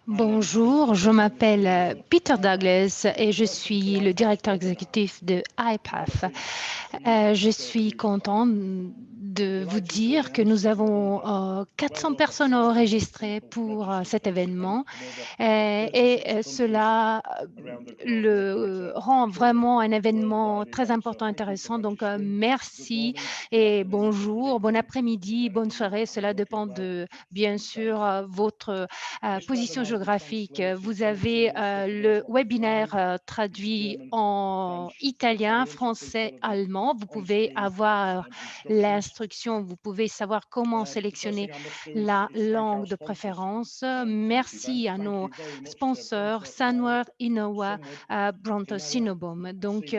Bonjour, je m'appelle Peter Douglas et je suis le directeur exécutif de iPath. Je suis content de vous dire que nous avons 400 personnes enregistrées pour cet événement et cela le rend vraiment un événement très important, intéressant. Donc, merci et bonjour, bon après-midi, bonne soirée. Cela dépend de, bien sûr, votre position géographique. Vous avez le webinaire traduit en italien, français, allemand. Vous pouvez avoir l'instruction, vous pouvez savoir comment sélectionner la langue de préférence. Merci à nos sponsors, Sunward, Innova, Bronto Cinnabon. Donc,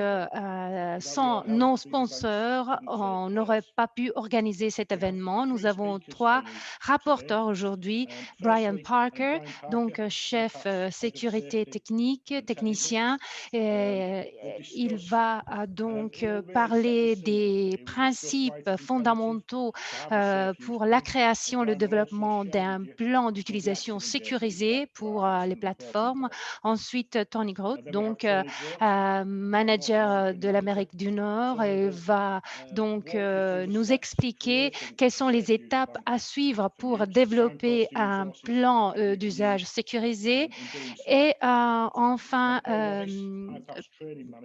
sans nos sponsors, on n'aurait pas pu organiser cet événement. Nous avons 3 rapporteurs aujourd'hui. Brian Parker, donc chef sécurité technique, technicien. Il va donc parler des principes fondamentaux pour la création, le développement d'un plan d'utilisation sécurisé pour les plateformes. Ensuite, Tony Groth, donc manager de l'Amérique du Nord, va donc nous expliquer quelles sont les étapes à suivre pour développer un plan d'usage sécurisé. Et enfin,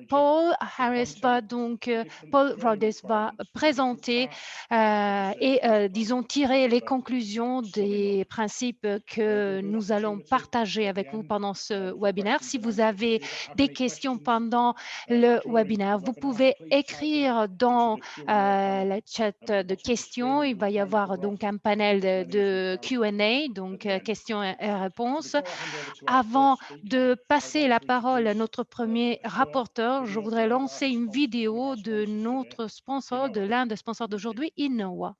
Paul Harris va donc, Paul Rhodes va présenter et, disons, tirer les conclusions des principes que nous allons partager avec vous pendant ce webinaire. Si vous avez des questions pendant le webinaire, vous pouvez écrire dans le chat de questions. Il va y avoir donc un panel de Q&A, donc questions et réponses. Avant de passer la parole à notre premier rapporteur, je voudrais lancer une vidéo de notre sponsor, de l'un des sponsors d'aujourd'hui, Innova.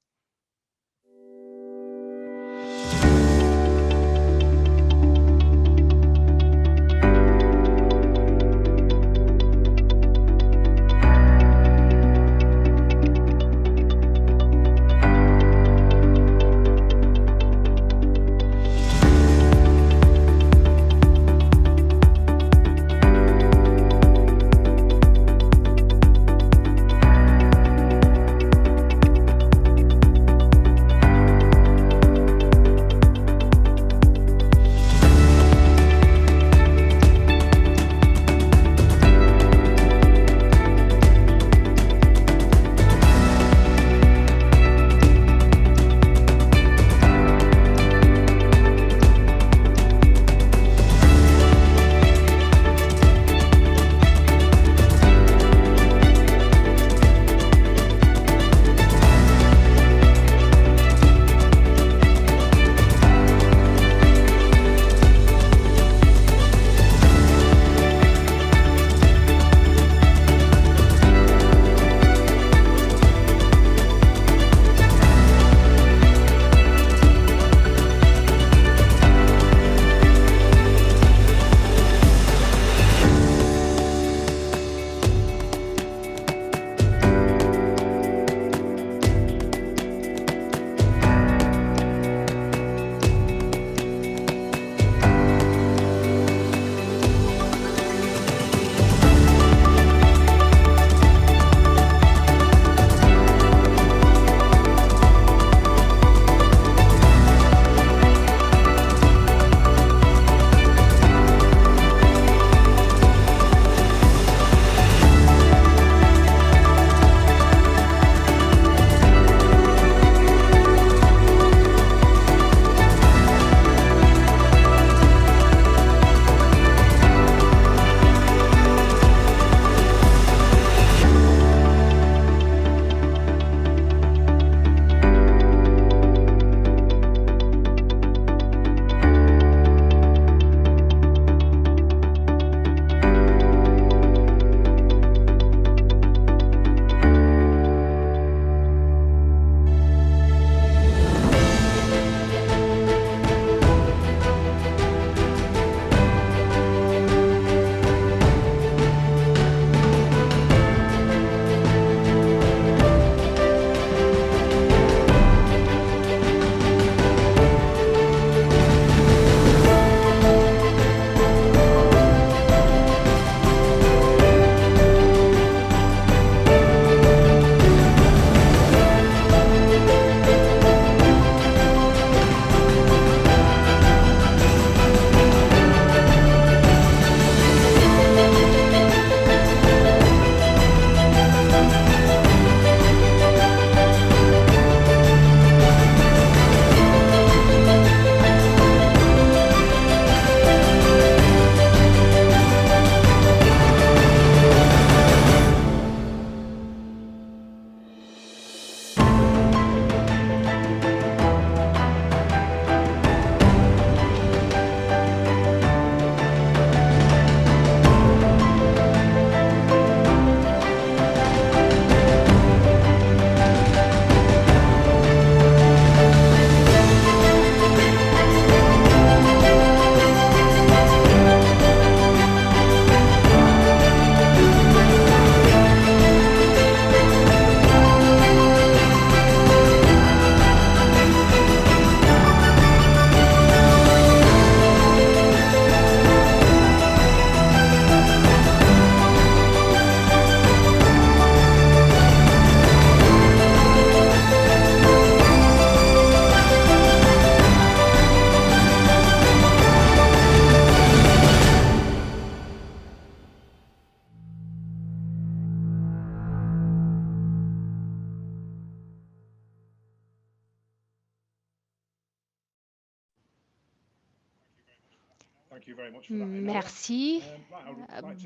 Merci,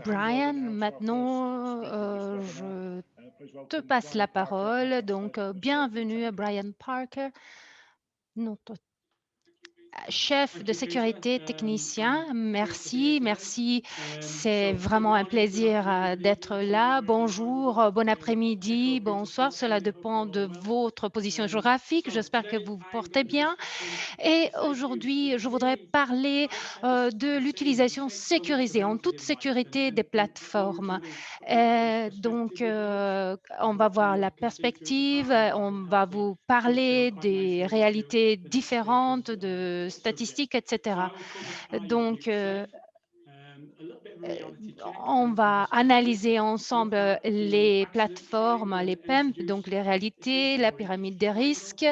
Brian. Maintenant, je te passe la parole. Donc, bienvenue à Brian Parker, notre chef de sécurité technicien. Merci, merci. C'est vraiment un plaisir d'être là. Bonjour, bon après-midi, bonsoir. Cela dépend de votre position géographique. J'espère que vous vous portez bien. Et aujourd'hui, je voudrais parler de l'utilisation sécurisée, en toute sécurité des plateformes. On va voir la perspective, on va vous parler des réalités différentes, de statistiques, etc. Donc, on va analyser ensemble les plateformes, les PEMP, donc les réalités, la pyramide des risques,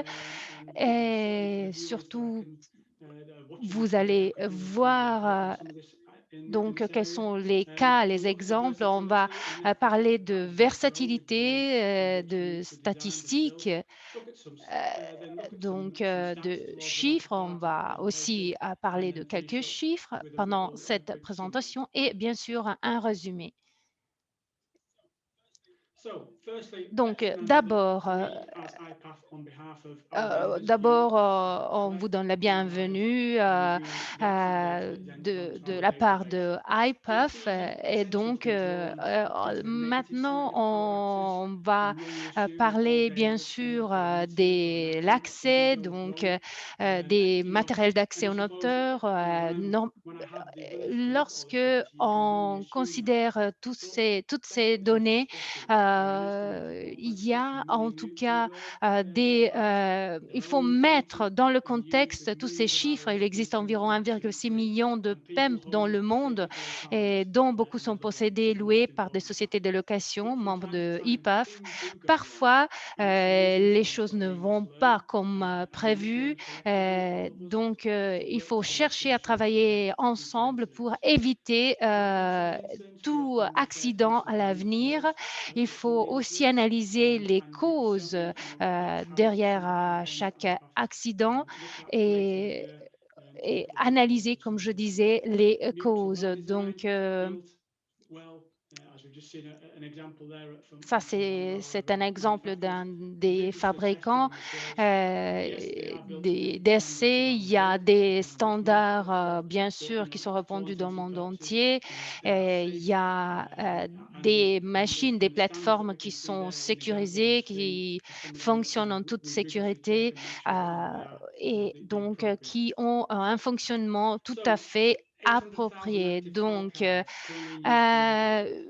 et surtout vous allez voir quels sont les cas, les exemples. On va parler de versatilité, de statistiques, de chiffres. On va aussi parler de quelques chiffres pendant cette présentation et bien sûr un résumé. Donc, on vous donne la bienvenue de la part de IPUF. Et donc, maintenant, on va parler bien sûr de l'accès, des matériels d'accès aux noteurs. Lorsque on considère toutes ces données, il y a en tout cas il faut mettre dans le contexte tous ces chiffres. Il existe environ 1,6 million de PEMP dans le monde, et dont beaucoup sont possédés, loués par des sociétés de location, membres de IPAF. Parfois, les choses ne vont pas comme prévu. Il faut chercher à travailler ensemble pour éviter tout accident à l'avenir. Il faut aussi analyser les causes derrière chaque accident et, et analyser, comme je disais, les causes. Ça, c'est un exemple d'un des fabricants d'essais. Il y a des standards, bien sûr, qui sont répandus dans le monde entier. Il y a des machines, des plateformes qui sont sécurisées, qui fonctionnent en toute sécurité qui ont un fonctionnement tout à fait approprié.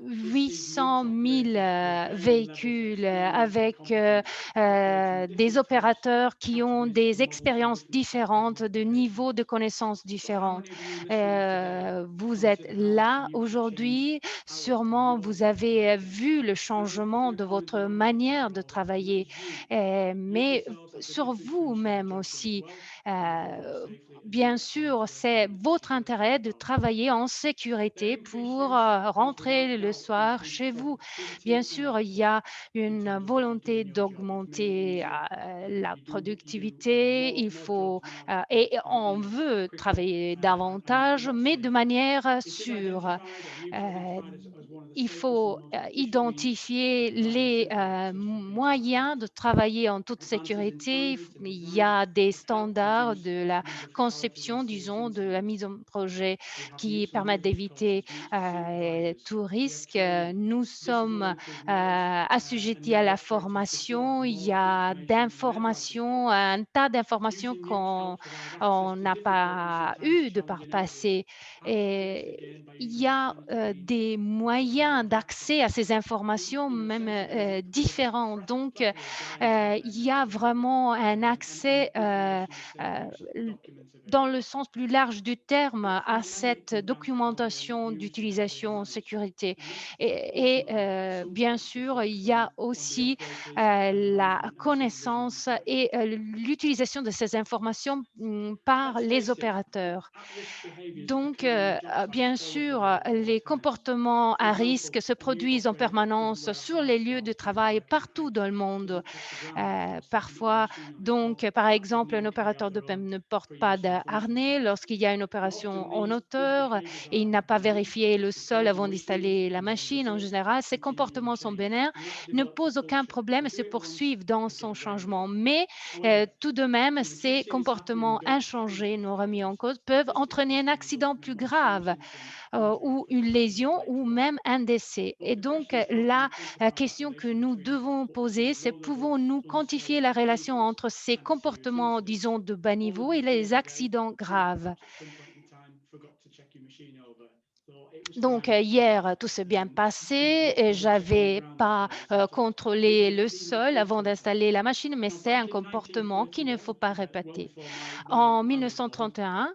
800 000 véhicules avec des opérateurs qui ont des expériences différentes, de niveaux de connaissances différents. Vous êtes là aujourd'hui, sûrement vous avez vu le changement de votre manière de travailler, mais sur vous-même aussi. Euh, Bien sûr, c'est votre intérêt de travailler en sécurité pour rentrer le soir chez vous. Bien sûr, il y a une volonté d'augmenter la productivité. Et on veut travailler davantage, mais de manière sûre. Euh, il faut identifier les moyens de travailler en toute sécurité. Il y a des standards de la conception, disons, de la mise en projet qui permettent d'éviter tout risque. Nous sommes assujettis à la formation. Il y a d'informations, un tas d'informations qu'on n'a pas eu de par passé. Et il y a des moyens d'accès à ces informations même différents. Il y a vraiment un accès dans le sens plus large du terme à cette documentation d'utilisation en sécurité. Bien sûr, il y a aussi la connaissance et l'utilisation de ces informations par les opérateurs. Bien sûr, les comportements à risque risques se produisent en permanence sur les lieux de travail partout dans le monde. Parfois, donc, par exemple, un opérateur de PEM ne porte pas de harnais lorsqu'il y a une opération en hauteur et il n'a pas vérifié le sol avant d'installer la machine. En général, ces comportements sont bénins, ne posent aucun problème et se poursuivent dans son changement. Mais tout de même, ces comportements inchangés, non remis en cause, peuvent entraîner un accident plus grave ou une lésion ou même un décès. Et donc, la question que nous devons poser, c'est pouvons-nous quantifier la relation entre ces comportements, disons, de bas niveau et les accidents graves? Donc, hier, tout s'est bien passé et j'avais pas, contrôlé le sol avant d'installer la machine, mais c'est un comportement qu'il ne faut pas répéter. En 1931,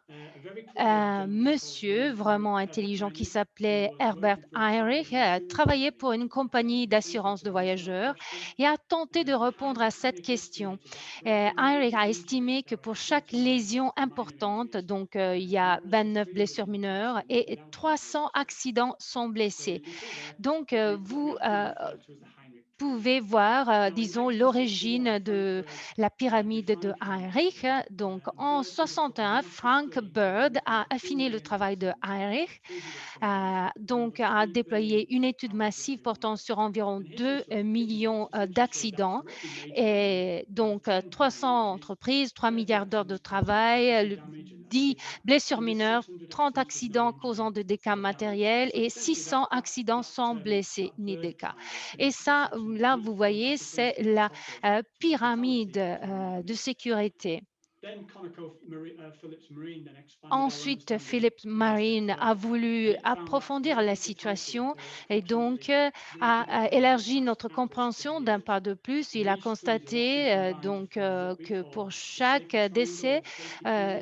un monsieur vraiment intelligent qui s'appelait Herbert Heinrich travaillait pour une compagnie d'assurance de voyageurs et a tenté de répondre à cette question. Heinrich a estimé que pour chaque lésion importante, donc il y a 29 blessures mineures et 300 accidents sans blessés. Donc, vous pouvez voir, disons, l'origine de la pyramide de Heinrich. Donc, en 61, Frank Bird a affiné le travail de Heinrich, donc a déployé une étude massive portant sur environ 2 millions d'accidents et donc 300 entreprises, 3 milliards d'heures de travail, 10 blessures mineures, 30 accidents causant de dégâts matériels et 600 accidents sans blessés ni dégâts. Et ça, là, vous voyez, c'est la pyramide de sécurité. Ensuite, Philip Marine a voulu approfondir la situation et donc a élargi notre compréhension d'un pas de plus. Il a constaté donc que pour chaque décès, euh,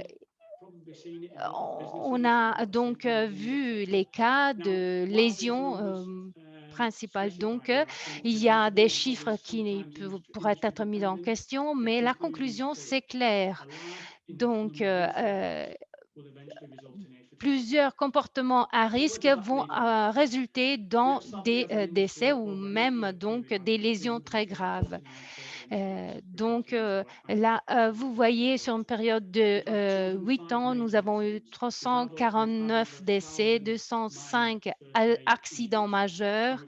on a donc vu les cas de lésions principales. Donc, il y a des chiffres qui pourraient être mis en question, mais la conclusion, c'est clair. Donc, plusieurs comportements à risque vont résulter dans des décès ou même donc des lésions très graves. Donc là, vous voyez, sur une période de 8 ans, nous avons eu 349 décès, 205 accidents majeurs,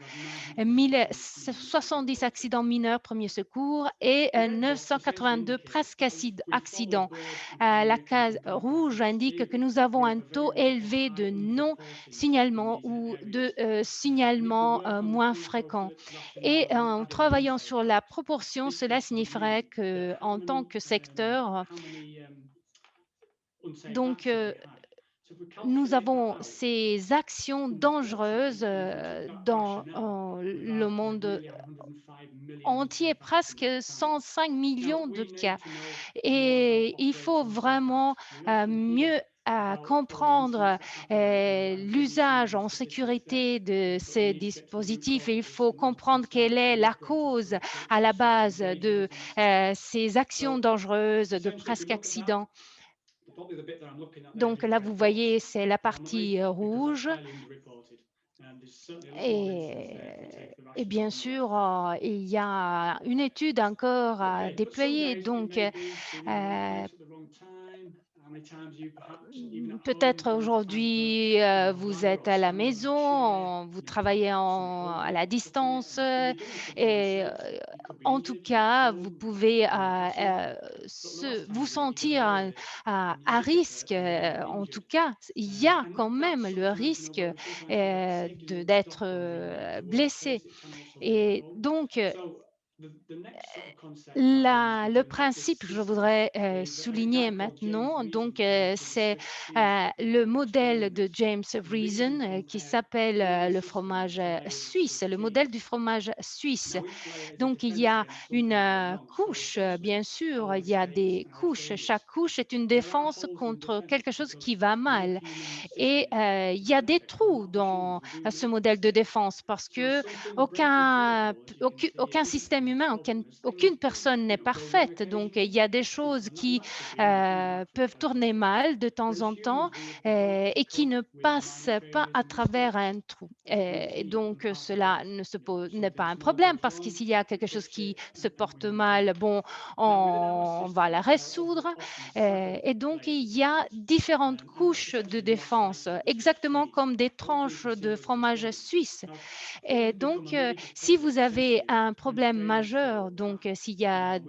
1070 accidents mineurs, premiers secours, et 982 presque accidents. La case rouge indique que nous avons un taux élevé de non-signalement ou de signalement moins fréquent. Et en travaillant sur la proportion, cela signifierait qu'en tant que secteur, donc, nous avons ces actions dangereuses dans le monde entier, presque 105 millions de cas. Et il faut vraiment mieux comprendre l'usage en sécurité de ces dispositifs et il faut comprendre quelle est la cause à la base de ces actions dangereuses, de presque accidents. Donc là, vous voyez, c'est la partie rouge. Et bien sûr, il y a une étude encore à déployer. Donc, peut-être aujourd'hui, vous êtes à la maison, vous travaillez à la distance et en tout cas, vous pouvez vous sentir à risque. En tout cas, il y a quand même le risque d'être blessé. Et donc, le principe que je voudrais souligner maintenant, donc, c'est le modèle de James Reason qui s'appelle le fromage suisse, le modèle du fromage suisse. Donc, il y a une couche, bien sûr, il y a des couches. Chaque couche est une défense contre quelque chose qui va mal. Et il y a des trous dans ce modèle de défense parce que aucun système humain, aucune personne n'est parfaite. Donc, il y a des choses qui peuvent tourner mal de temps en temps et qui ne passent pas à travers un trou. Et donc, cela n'est pas un problème parce que s'il y a quelque chose qui se porte mal, bon, on va la résoudre. Et donc, il y a différentes couches de défense, exactement comme des tranches de fromage suisse. Et donc, si vous avez un problème majeur, donc s'il y a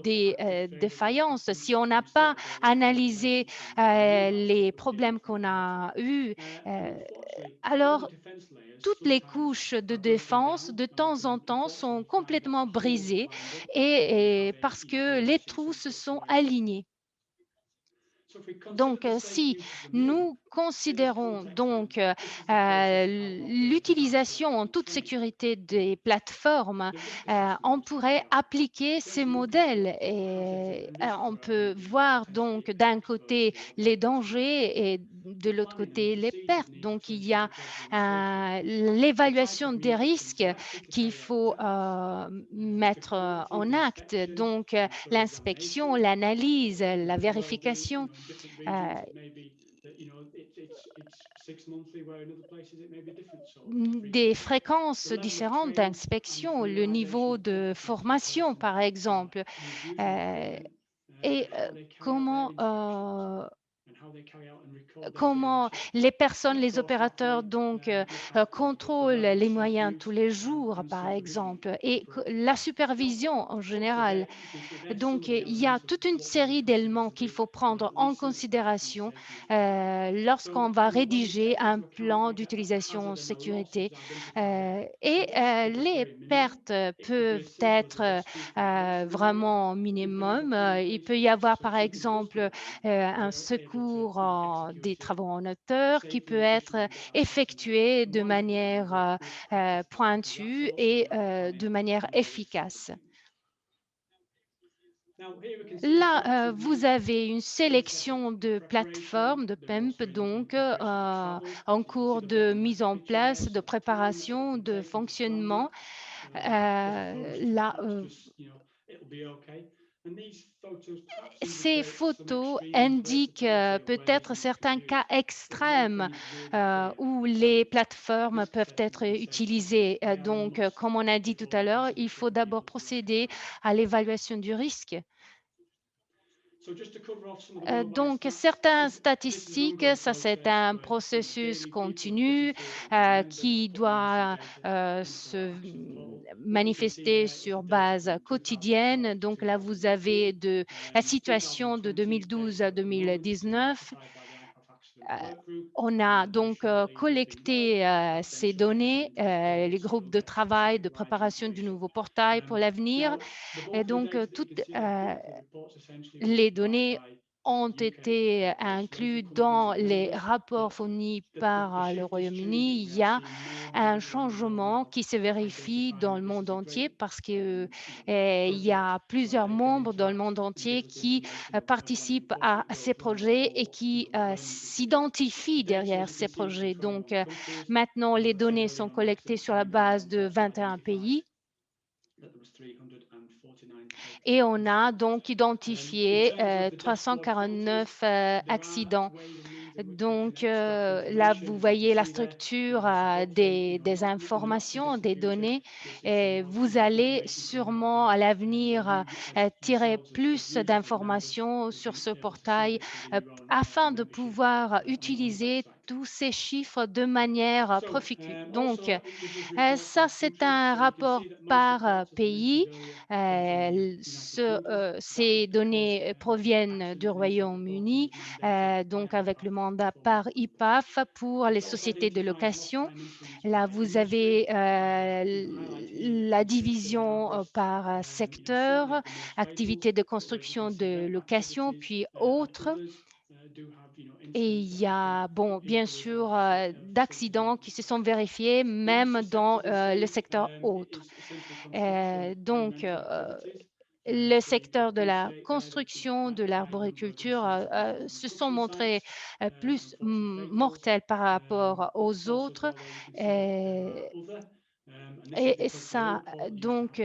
des défaillances, si on n'a pas analysé les problèmes qu'on a eus, euh, alors toutes les couches de défense, de temps en temps, sont complètement brisées et parce que les trous se sont alignés. Donc, si nous considérons donc l'utilisation en toute sécurité des plateformes, on pourrait appliquer ces modèles et on peut voir donc d'un côté les dangers et de l'autre côté les pertes. Donc, il y a l'évaluation des risques qu'il faut mettre en acte. Donc, l'inspection, l'analyse, la vérification. euh, des fréquences différentes d'inspection, le niveau de formation, par exemple, euh, et comment les personnes, les opérateurs, donc, contrôlent les moyens tous les jours, par exemple, et la supervision en général. Donc, il y a toute une série d'éléments qu'il faut prendre en considération lorsqu'on va rédiger un plan d'utilisation en sécurité. Les pertes peuvent être vraiment minimum. Il peut y avoir, par exemple, un secours des travaux en hauteur qui peut être effectué de manière pointue et de manière efficace. Là, vous avez une sélection de plateformes, de PEMP, donc en cours de mise en place, de préparation, de fonctionnement. Là, ces photos indiquent peut-être certains cas extrêmes où les plateformes peuvent être utilisées. Donc, comme on a dit tout à l'heure, il faut d'abord procéder à l'évaluation du risque. Donc, certaines statistiques, ça c'est un processus continu qui doit se manifester sur base quotidienne. Donc là, vous avez la situation de 2012 à 2019. Euh, On a donc collecté ces données, les groupes de travail, de préparation du nouveau portail pour l'avenir. Et donc, toutes les données ont été inclus dans les rapports fournis par le Royaume-Uni. Il y a un changement qui se vérifie dans le monde entier parce que il y a plusieurs membres dans le monde entier qui participent à ces projets et qui s'identifient derrière ces projets. Donc, maintenant, les données sont collectées sur la base de 21 pays. Et on a donc identifié 349 accidents. Donc là, vous voyez la structure des informations, des données. Et vous allez sûrement à l'avenir tirer plus d'informations sur ce portail afin de pouvoir utiliser tous ces chiffres de manière proficue. Donc, ça, c'est un rapport par pays. Ces données proviennent du Royaume-Uni, donc avec le mandat par IPAF pour les sociétés de location. Là, vous avez la division par secteur, activité de construction de location, puis autres. Et il y a, bon, bien sûr, d'accidents qui se sont vérifiés même dans le secteur autre. Donc, le secteur de la construction, de l'arboriculture se sont montrés plus mortels par rapport aux autres. Et ça, donc,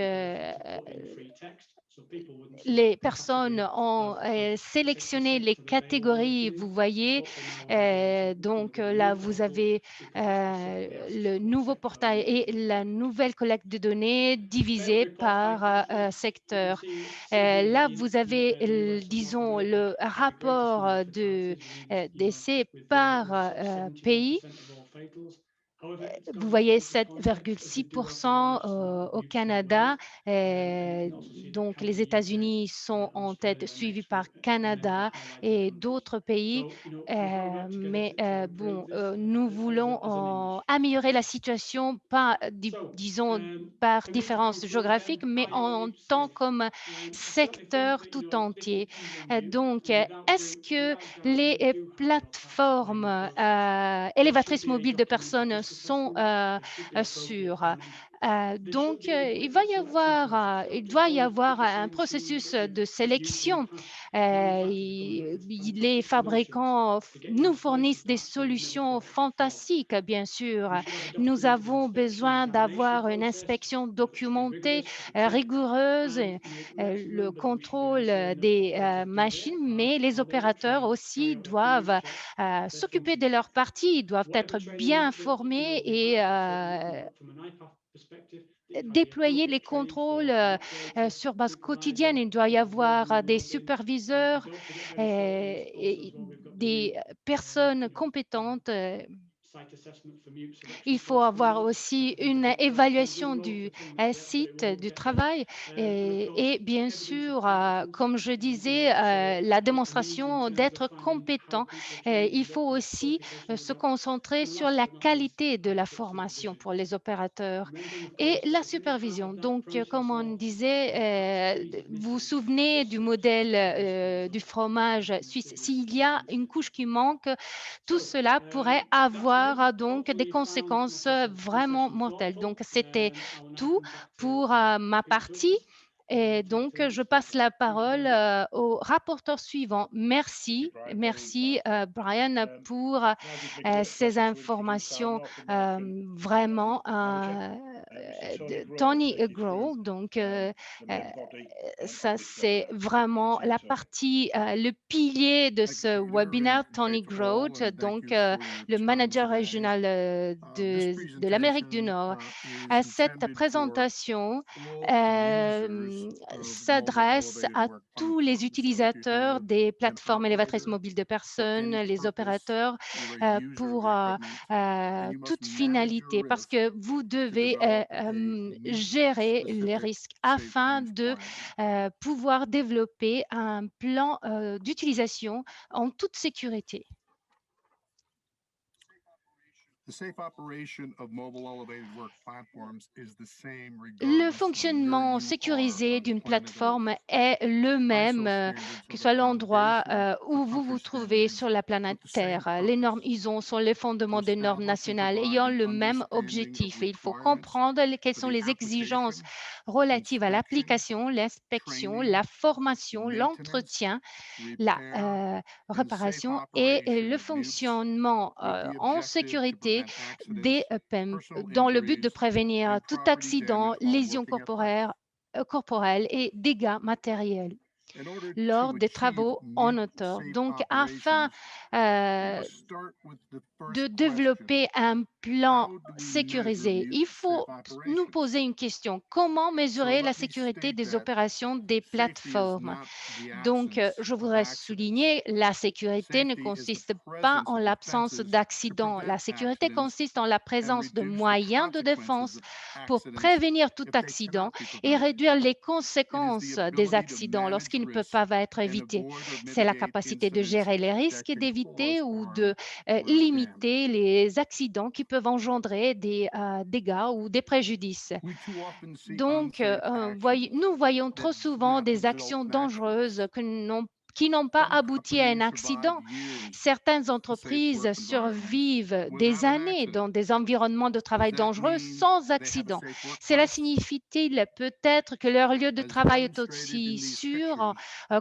les personnes ont sélectionné les catégories, vous voyez. Donc là, vous avez le nouveau portail et la nouvelle collecte de données divisée par secteur. Là, vous avez, disons, le rapport d'essai par pays. Vous voyez 7,6% au Canada. Donc, les États-Unis sont en tête, suivis par Canada et d'autres pays. Mais bon, nous voulons améliorer la situation, pas, disons, par différence géographique, mais en tant comme secteur tout entier. Donc, est-ce que les plateformes élévatrices mobiles de personnes sont sûres? Donc, il doit y avoir un processus de sélection. Les fabricants nous fournissent des solutions fantastiques, bien sûr. Nous avons besoin d'avoir une inspection documentée, rigoureuse, le contrôle des machines, mais les opérateurs aussi doivent s'occuper de leur partie, ils doivent être bien informés et déployer les contrôles sur base quotidienne. Il doit y avoir des superviseurs et des personnes compétentes. Il faut avoir aussi une évaluation du site du travail et bien sûr, comme je disais, la démonstration d'être compétent. Il faut aussi se concentrer sur la qualité de la formation pour les opérateurs et la supervision. Donc, comme on disait, vous vous souvenez du modèle du fromage suisse. S'il y a une couche qui manque, tout cela pourrait avoir donc des conséquences vraiment mortelles. Donc, c'était tout pour ma partie. Et donc, je passe la parole au rapporteur suivant. Merci, merci Brian pour ces informations vraiment. Tony Grow, donc euh, ça c'est vraiment la partie, le pilier de ce webinaire, Tony Groth, donc le manager régional de l'Amérique du Nord. Cette présentation s'adresse à tous les utilisateurs des plateformes élévatrices mobiles de personnes, les opérateurs, pour toute finalité, parce que vous devez gérer les risques afin de pouvoir développer un plan d'utilisation en toute sécurité. The safe operation of mobile elevated work platforms is the same Le regardless of where fonctionnement you are sécurisé on the d'une planet Earth. plateforme est le même, ISO standards que ce are the soit l'endroit foundation for où vous other vous trouvez standards sur la planète with the same Terre. Les normes purpose: ISO sont les to fondements des normes establish and nationales provide ayant an le même understanding of objectif. Et il faut requirements comprendre quelles for sont the les exigences application, relatives à inspection, l'application, l'inspection, la training, formation, maintenance, l'entretien, la repair, and safe réparation et operation le of mutes fonctionnement with the en objective to sécurité prevent des accidents, PEM personal dans le but de injuries, prévenir and tout property accident, damage while lésions working at height. corporelles et dégâts matériels In order lors to des achieve travaux en mute hauteur. safe Donc, afin operations, we euh, must start with the de first question: développer un plan how do we measure sécurisé, mute il safe faut nous operations? poser une question. Comment So mesurer la let me sécurité state des that opérations des safety is plateformes? not the Donc, absence je of voudrais accidents. souligner, la sécurité ne Safety is the consiste pas presence en of l'absence defenses to d'accidents. prevent La sécurité accidents consiste en la and présence de reduce the moyens de consequences défense of pour accidents prévenir tout if they accident cannot be et prevented. réduire les It is the conséquences des ability to accidents manage lorsqu'ils ne peuvent risk pas être and évités. avoid or C'est la mitigate capacité de incidents gérer les that risques et can d'éviter cause ou harm de or limiter damage. les accidents qui peuvent engendrer des dégâts ou des préjudices. We too often see Donc, unsafe actions nous voyons that trop do souvent not des result actions in accidents. dangereuses qui n'ont pas Some abouti à un companies survive accident. years Certaines in safe work entreprises environments survivent des without an années accident. dans des environnements de Does travail that dangereux mean sans they have a accident. safe Cela workplace? signifie-t-il peut-être que leur lieu de As travail est demonstrated aussi in these sûr, pictures,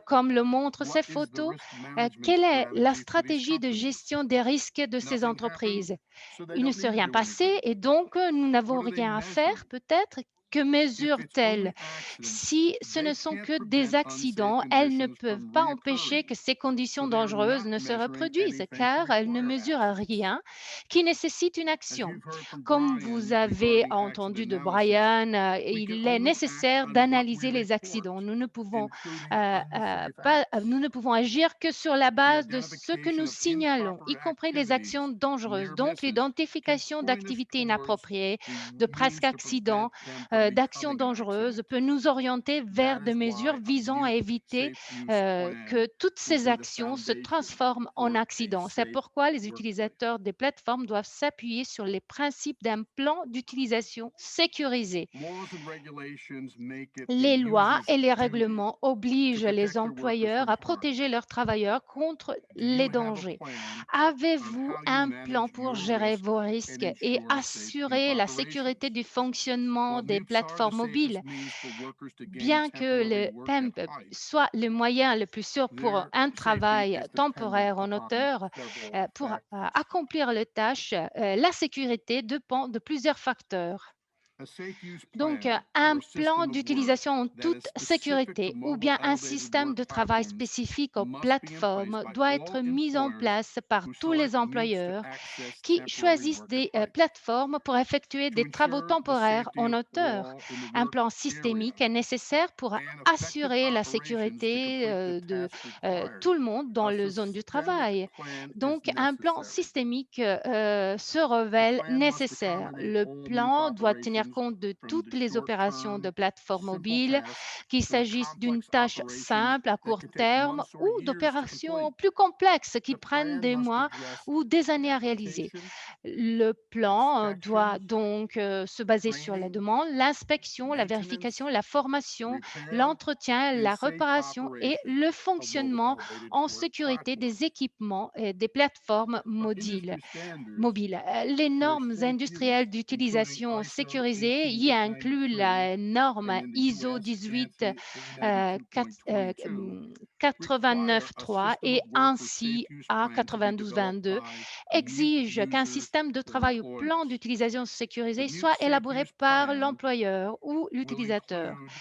comme le montrent what ces is the photos? risk management Quelle est la strategy for these stratégie de companies? gestion des risques de ces Nothing entreprises? happens, so they Il ne don't s'est need to rien do passé anything. et donc nous What n'avons are they rien à faire, measuring? peut-être? Que If it's mesurent-elles? only accidents, Si ce ne they sont can't que des prevent unsafe accidents, elles ne conditions peuvent from pas empêcher reoccurring. que ces conditions So they are dangereuses not ne se measuring reproduisent, anything to car elles ne require mesurent accidents. rien qui nécessite une As action. you've heard from Comme vous Brian avez regarding entendu accident de analysis, Brian, we can il est only act nécessaire on what we d'analyser les report, accidents. including unsafe acts. Nous ne pouvons agir que sur la The base de ce que identification nous of signalons, y improper compris les actions activities, dangereuses. near Donc, misses, can l'identification point us d'activités towards inappropriées, the de presque means to prevent accidents, them from d'actions becoming an dangereuses accident. peut nous orienter vers That des is mesures why a visant à éviter safe use plan que toutes will ces be the actions se foundation transforment en for a accidents. C'est safe pourquoi les workplace. utilisateurs des plateformes doivent s'appuyer sur les principes d'un plan d'utilisation sécurisé. Laws and regulations make it the Les lois user's et les duty règlements to obligent les protect their workers employeurs from à harm. protéger leurs travailleurs contre Do you les have a dangers. plan on Avez-vous how you un plan manage pour your gérer risk vos and risques et ensure safety assurer la sécurité operations? du fonctionnement While des MUPS are the plateformes mobiles? safest means for workers to gain Bien que temporary le work at PEMP height, soit le moyen le plus sûr pour their un safety travail is dependent temporaire en upon hauteur, several pour factors. accomplir le tâche, la sécurité dépend de plusieurs facteurs. A safe use Donc, plan un or plan system of work d'utilisation en that is toute specific to sécurité ou mobile bien un elevated système work de travail platforms spécifique aux must be in place plateformes by doit all être mis en employers place par who tous les select MUPS to employeurs access qui temporary choisissent work at des height. plateformes pour effectuer To des travaux ensure the temporaires safety en of hauteur. all in the Un work plan area systémique est nécessaire pour and effective assurer la operations to sécurité complete the de task required. tout le monde dans A la zone du systemic travail. plan is Donc, un plan necessary. systémique se The révèle plan must nécessaire. accommodate Le all MUPE plan doit tenir operations compte de from the toutes les short opérations de term, plateforme simple mobile, tasks qu'il to the s'agisse d'une complex tâche operations simple à that court can take terme months or ou years to d'opérations complete. plus complexes qui The prennent plan des must mois address ou des années à réaliser. identification, Le plan doit inspection, donc se baser sur la training, demande, l'inspection, la maintenance, vérification, la formation, repair, l'entretien, and la safe réparation et operation le of mobile fonctionnement elevated en work sécurité des platforms. équipements et des plateformes Industry standards mobiles. Les for normes safe industrielles use, including d'utilisation ISO sécurisée y incluent 18893 la norme and in the ISO US 18 ANSI A92.22, require a 89.3 system et of work or safe ainsi use à plan to be developed 92.22 by MUPE exige qu'un users système de or travail ou plan employers. d'utilisation The sécurisé MUPE soit safe élaboré use par plan l'employeur ou will l'utilisateur. include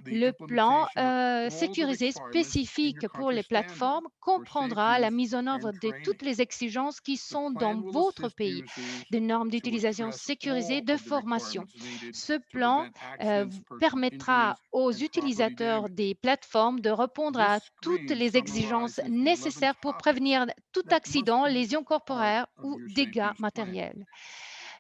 the Le plan implementation of all the sécurisé requirements in your spécifique pour country's les standard plateformes for safe comprendra la use mise en œuvre and de toutes training. les exigences qui The sont dans plan will votre assist pays, users des normes to d'utilisation address sécurisée all de of the formation. requirements needed Ce to plan prevent accidents, personal permettra injuries, aux and property utilisateurs damage. des plateformes de répondre This à toutes screen les exigences summarizes the 11 nécessaires pour topics prévenir tout that must accident, be lésion part corporelle of ou your safe dégâts use plan. matériels.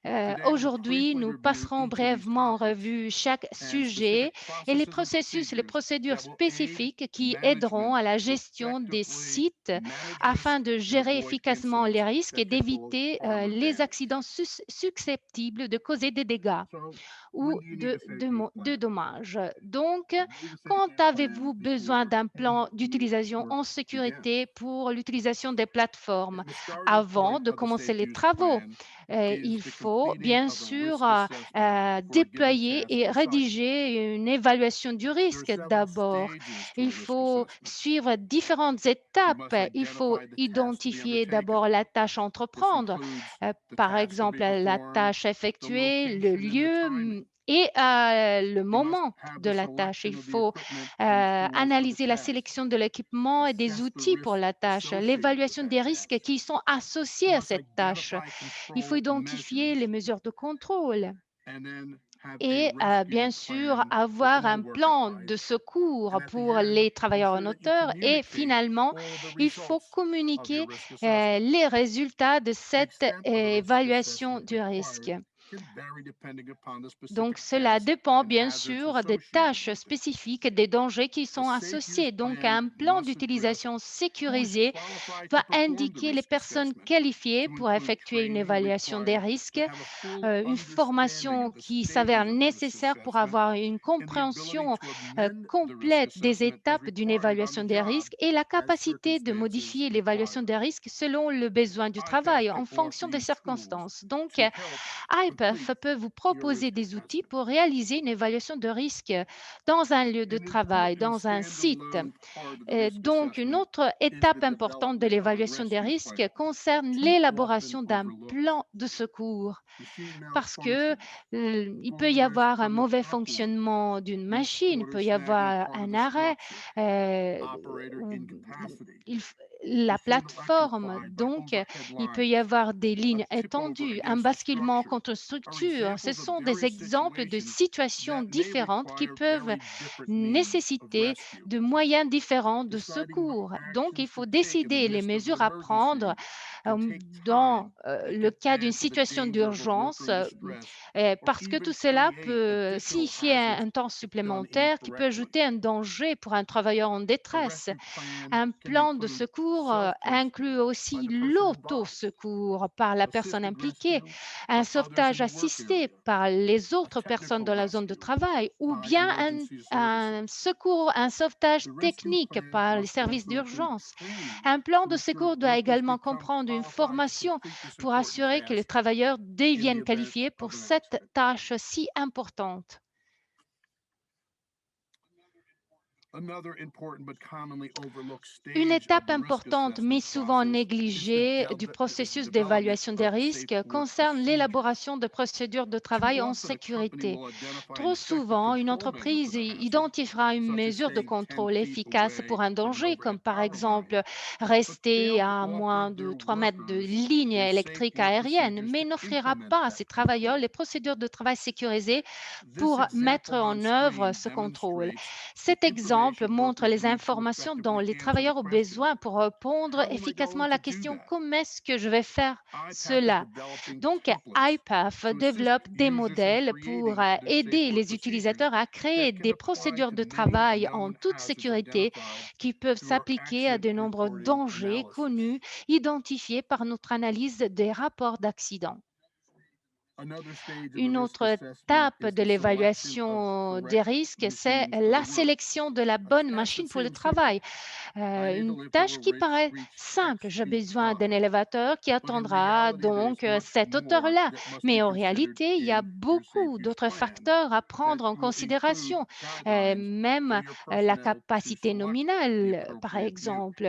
Today, we'll Aujourd'hui, briefly nous review passerons each of these brièvement en topics revue chaque and sujet specific et les processes and processus et les procedures procédures that will aid spécifiques qui aideront management à la to gestion des effectively sites manage afin risk de and gérer avoid efficacement les incidents risques et that can cause d'éviter harm or les damage. accidents susceptibles de causer des dégâts So, when ou do you need a safe use de plan? dommages. Donc, You need a safe quand use plan avez-vous besoin before d'un any plan MUPE d'utilisation work en sécurité begins. pour l'utilisation des plateformes? And the starting Avant point de of the commencer safe les use travaux, plan is il the faut completing bien of a sûr risk assessment for a given déployer task et or site. rédiger une évaluation du There are risque several d'abord. stages to a Il risk faut assessment. suivre différentes You étapes. must Il faut identify the task to be identifier undertaken. d'abord la tâche à This entreprendre, includes the par task to exemple be la performed, tâche à the effectuer, le location, and the lieu timing. et le You must moment have de the la tâche. selection Il of the faut equipment and tools for the analyser la task, sélection de l'équipement et des assess the outils pour risks la tâche, associated with l'évaluation that des risques task. qui sont associés You à must cette tâche. identify Il faut control identifier les measures mesures de contrôle and then have a et rescue bien sûr plan for avoir all un work at plan height. de secours And at the pour end, les travailleurs en ensure that you hauteur et communicate finalement, all the il faut results of your communiquer risk assessment. les résultats de The cette extent of the risk évaluation assessment du risque. required can vary depending upon the Donc, specific cela task dépend and bien hazards sûr des associated tâches with it. spécifiques et des dangers qui A sont safe use associés. Donc, plan un plan must address d'utilisation who is sécurisé qualified to va perform the indiquer les risk personnes assessment, qualifiées to pour include effectuer une training évaluation des required to risques, have a full une understanding formation of the qui stages s'avère of the risk nécessaire pour assessment, avoir une and the ability compréhension to amend the risk complète des assessment as étapes d'une required on évaluation the des job risques et la as capacité de circumstances modifier l'évaluation require. des risques selon le besoin du IPATH travail can en offer fonction des you tools circonstances. Donc, to help IPEF complete peut vous your proposer risk des outils assessment. pour réaliser une évaluation de risque dans un lieu de An travail, important dans un site. standalone part of the risk Donc, une assessment autre is the étape importante de development of a l'évaluation des rescue risques plan, concerne too often l'élaboration d'un overlooked. plan de secours Machine parce que malfunctions, il peut y failures avoir un from the mauvais top line, fonctionnement d'une loose machine, il peut quarters y snagging avoir part of un the arrêt, structure, euh, operator ou incapacity, il f- la machine plateforme, electrified by donc overhead il peut y lines, avoir des a lignes tip over étendues, un against a basculement structure contre are structure. Ce examples of sont des various exemples de situations situations that may différentes qui require peuvent very different means of nécessiter rescue. de moyens différents de Deciding what secours. Donc, actions il to faut take in the décider les midst of an mesures à prendre emergency can take dans time le and cas d'une add to the situation danger of a d'urgence, worker in distress or parce que tout even cela create peut additional signifier hazards un temps if done supplémentaire qui peut incorrectly. ajouter un danger pour un travailleur en A détresse. rescue plan Un can plan de include secours inclut self-rescue by aussi the person involved, l'autosecours par la personne assisted impliquée, rescue un by others in sauvetage the work assisté area, par les a autres personnes technical dans la zone de rescue travail ou by bien emergency un services. secours, un sauvetage The rescue technique plan par les must services also include d'urgence. training Un plan to de ensure secours doit workers également become comprendre une qualified to formation complete this pour important assurer que les task travailleurs in the deviennent event qualifiés pour of an cette accident. tâche si importante. Another important but commonly overlooked Une stage of étape the risk importante, mais assessment souvent process négligée du is the processus development d'évaluation des of safe risques work concerne procedures. l'élaboration de procédures de Too travail en often, a company sécurité. will identify an Trop effective souvent, une control measure for entreprise the hazard, identifiera une such as mesure de staying 10 contrôle feet efficace pour away un from an danger, comme overhead par power line, exemple but rester fail to à offer moins de their 3 mètres de workers ligne a safe électrique work aérienne, procedures mais to n'offrira implement pas à that ces travailleurs control. les procédures de travail sécurisées This pour mettre example on en œuvre screen ce contrôle. demonstrates the Cet exemple information montre workers les need to informations dont effectively les answer the travailleurs ont question, besoin pour répondre how am I efficacement going à to la do question that? comment est-ce que je vais faire IPATH is cela? developing Donc, templates IPAF to assist développe des users in modèles pour creating their safe aider work les procedures utilisateurs à that créer can des apply procédures to de many travail en known toute hazards sécurité identified qui peuvent through our s'appliquer à accident de nombreux reporting dangers analysis. connus, identifiés par notre analyse des rapports d'accidents. Another stage of the Une risk autre assessment étape is de the selection of l'évaluation des correct risques, c'est machines for the la work. sélection de la A bonne task machine that pour le seems simple. travail. I need to Une lift tâche or qui paraît reach simple. X J'ai feet besoin d'un high. élévateur qui But in attendra reality, there's donc much cette more hauteur-là. that must be Mais en considered réalité, il y a in your safe beaucoup use d'autres plan facteurs à that prendre en will include considération, guidelines for même your la personnel to capacité select the nominale, par appropriate mute, exemple,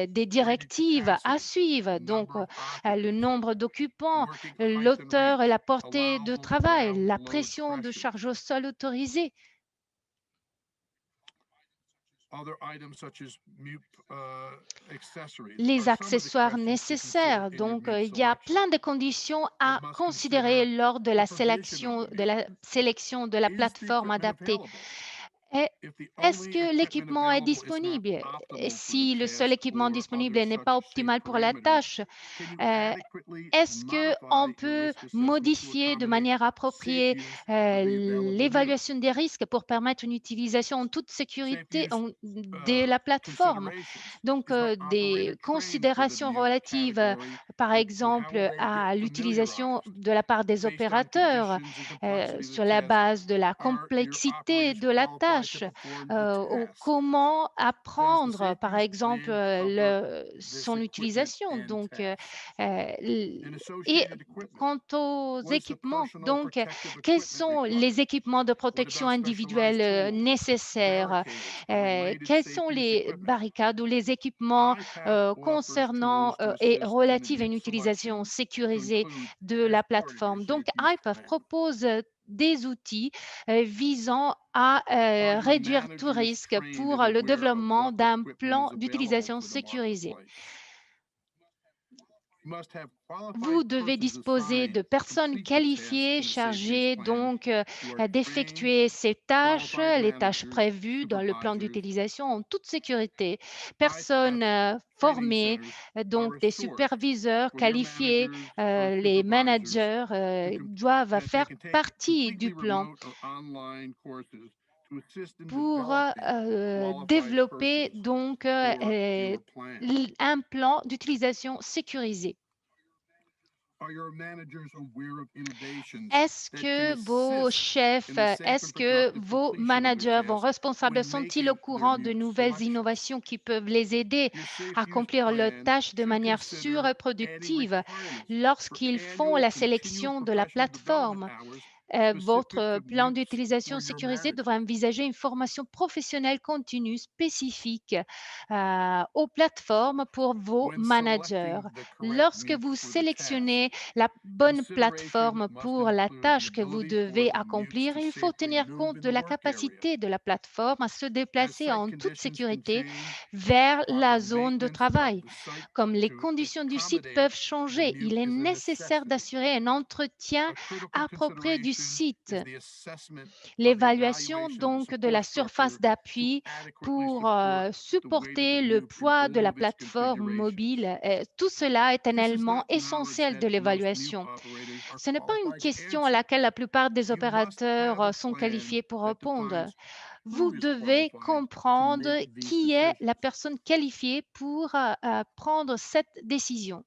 des rated directives à capacity, suivre, donc number of le occupants, nombre d'occupants, working height and l'auteur et reach, la portée de allowable travail, ground la load pression de pressure. charge au sol autorisée. Other items such as mute accessories are Les some of the accessoires questions to consider nécessaires. in your Donc, mute il y a selection. plein de conditions It à must considérer consider lors the provision of the mute. la sélection de la Is the plateforme equipment adaptée. available? Et If the est-ce only que equipment l'équipement est available is not disponible? Et optimal for the si le seul task équipement or disponible other n'est such pas safe optimal pour la parameters, tâche, can you euh, adequately est-ce modify qu'on your peut risk assessment to modifier de accommodate manière safe appropriée use of the available mute? l'évaluation des risques pour permettre une utilisation en toute Safe sécurité use de la plateforme? considerations Donc, is by des operator trained for the considérations mute relatives, category par and how exemple, they get à l'utilisation familiarized de la part des based on opérateurs conditions and complexity of the sur la task. base de la Are your complexité operators de la qualified to tâche, perform the ou task? comment Does the apprendre, safe par use exemple, plan cover this son equipment utilisation. and Donc, task? And et associated equipment. quant aux What is the équipements, personal donc, protective quels equipment sont les required? équipements de What protection about individuelle specialized tools, nécessaires? barricades, or related Quels safe sont use les equipment? barricades ou les équipements IPATH offers concernant tools to et assist in the relatifs à une mute utilisation selection to sécurisée include de as la part of your plateforme? Donc, safe use IPAF plan. propose des outils visant à Are your réduire tout managers risque trained pour and le aware of développement what d'un equipment plan is available d'utilisation for the sécurisé? marketplace? must have Vous qualified devez persons disposer assigned de to personnes complete the task qualifiées, in the Safe Base chargées plan donc who are trained, d'effectuer ces tâches, qualified les tâches managers, prévues dans le plan supervisors. d'utilisation en toute sécurité. Personnes IPAF training formées, centers are donc a des source superviseurs for your qualifiés, managers or les supervisors managers to com- doivent that they faire can take partie completely du plan remote or online courses to assist in pour developing qualified développer persons donc for your plan. un plan d'utilisation sécurisé. Are your managers aware of innovations Est-ce that can que vos assist chefs, in the safe and est-ce que productive vos completion of your managers, vos task responsables when sont-ils au making their courant de nouvelles selections? innovations qui peuvent les aider Your safe à use accomplir leurs plan tâches de should manière sûre consider et adding productive requirements for lorsqu'ils font annual la continual sélection de la professional development plateforme? hours specific Votre to plan use d'utilisation for your sécurisé devrait managers. envisager une formation professionnelle continue spécifique aux plateformes pour vos When managers. selecting the correct Lorsque means vous for the task, sélectionnez la bonne consideration plateforme must pour la include the tâche que vous ability for devez the mutes accomplir, to il faut safely tenir move compte in de the la work area. capacité de la plateforme à se As déplacer site en toute conditions sécurité contain vers proper la zone de maintenance of travail. the site Comme les to conditions du site accommodate peuvent the changer, mute il est is a nécessaire necessity. d'assurer un entretien A critical approprié du consideration site. is the assessment of the L'évaluation evaluation of the donc de la support surface structure to d'appui adequately pour support the weight of the supporter le mute in poids de all la of its plateforme configurations. mobile. Tout cela est un This is élément not knowledge essentiel that de most mute l'évaluation. operators are Ce n'est pas une qualified to question à answer. laquelle la plupart des You must opérateurs have a sont plan qualifiés pour that répondre. defines Vous who is devez qualified to comprendre make these qui est la decisions. personne qualifiée pour prendre cette décision.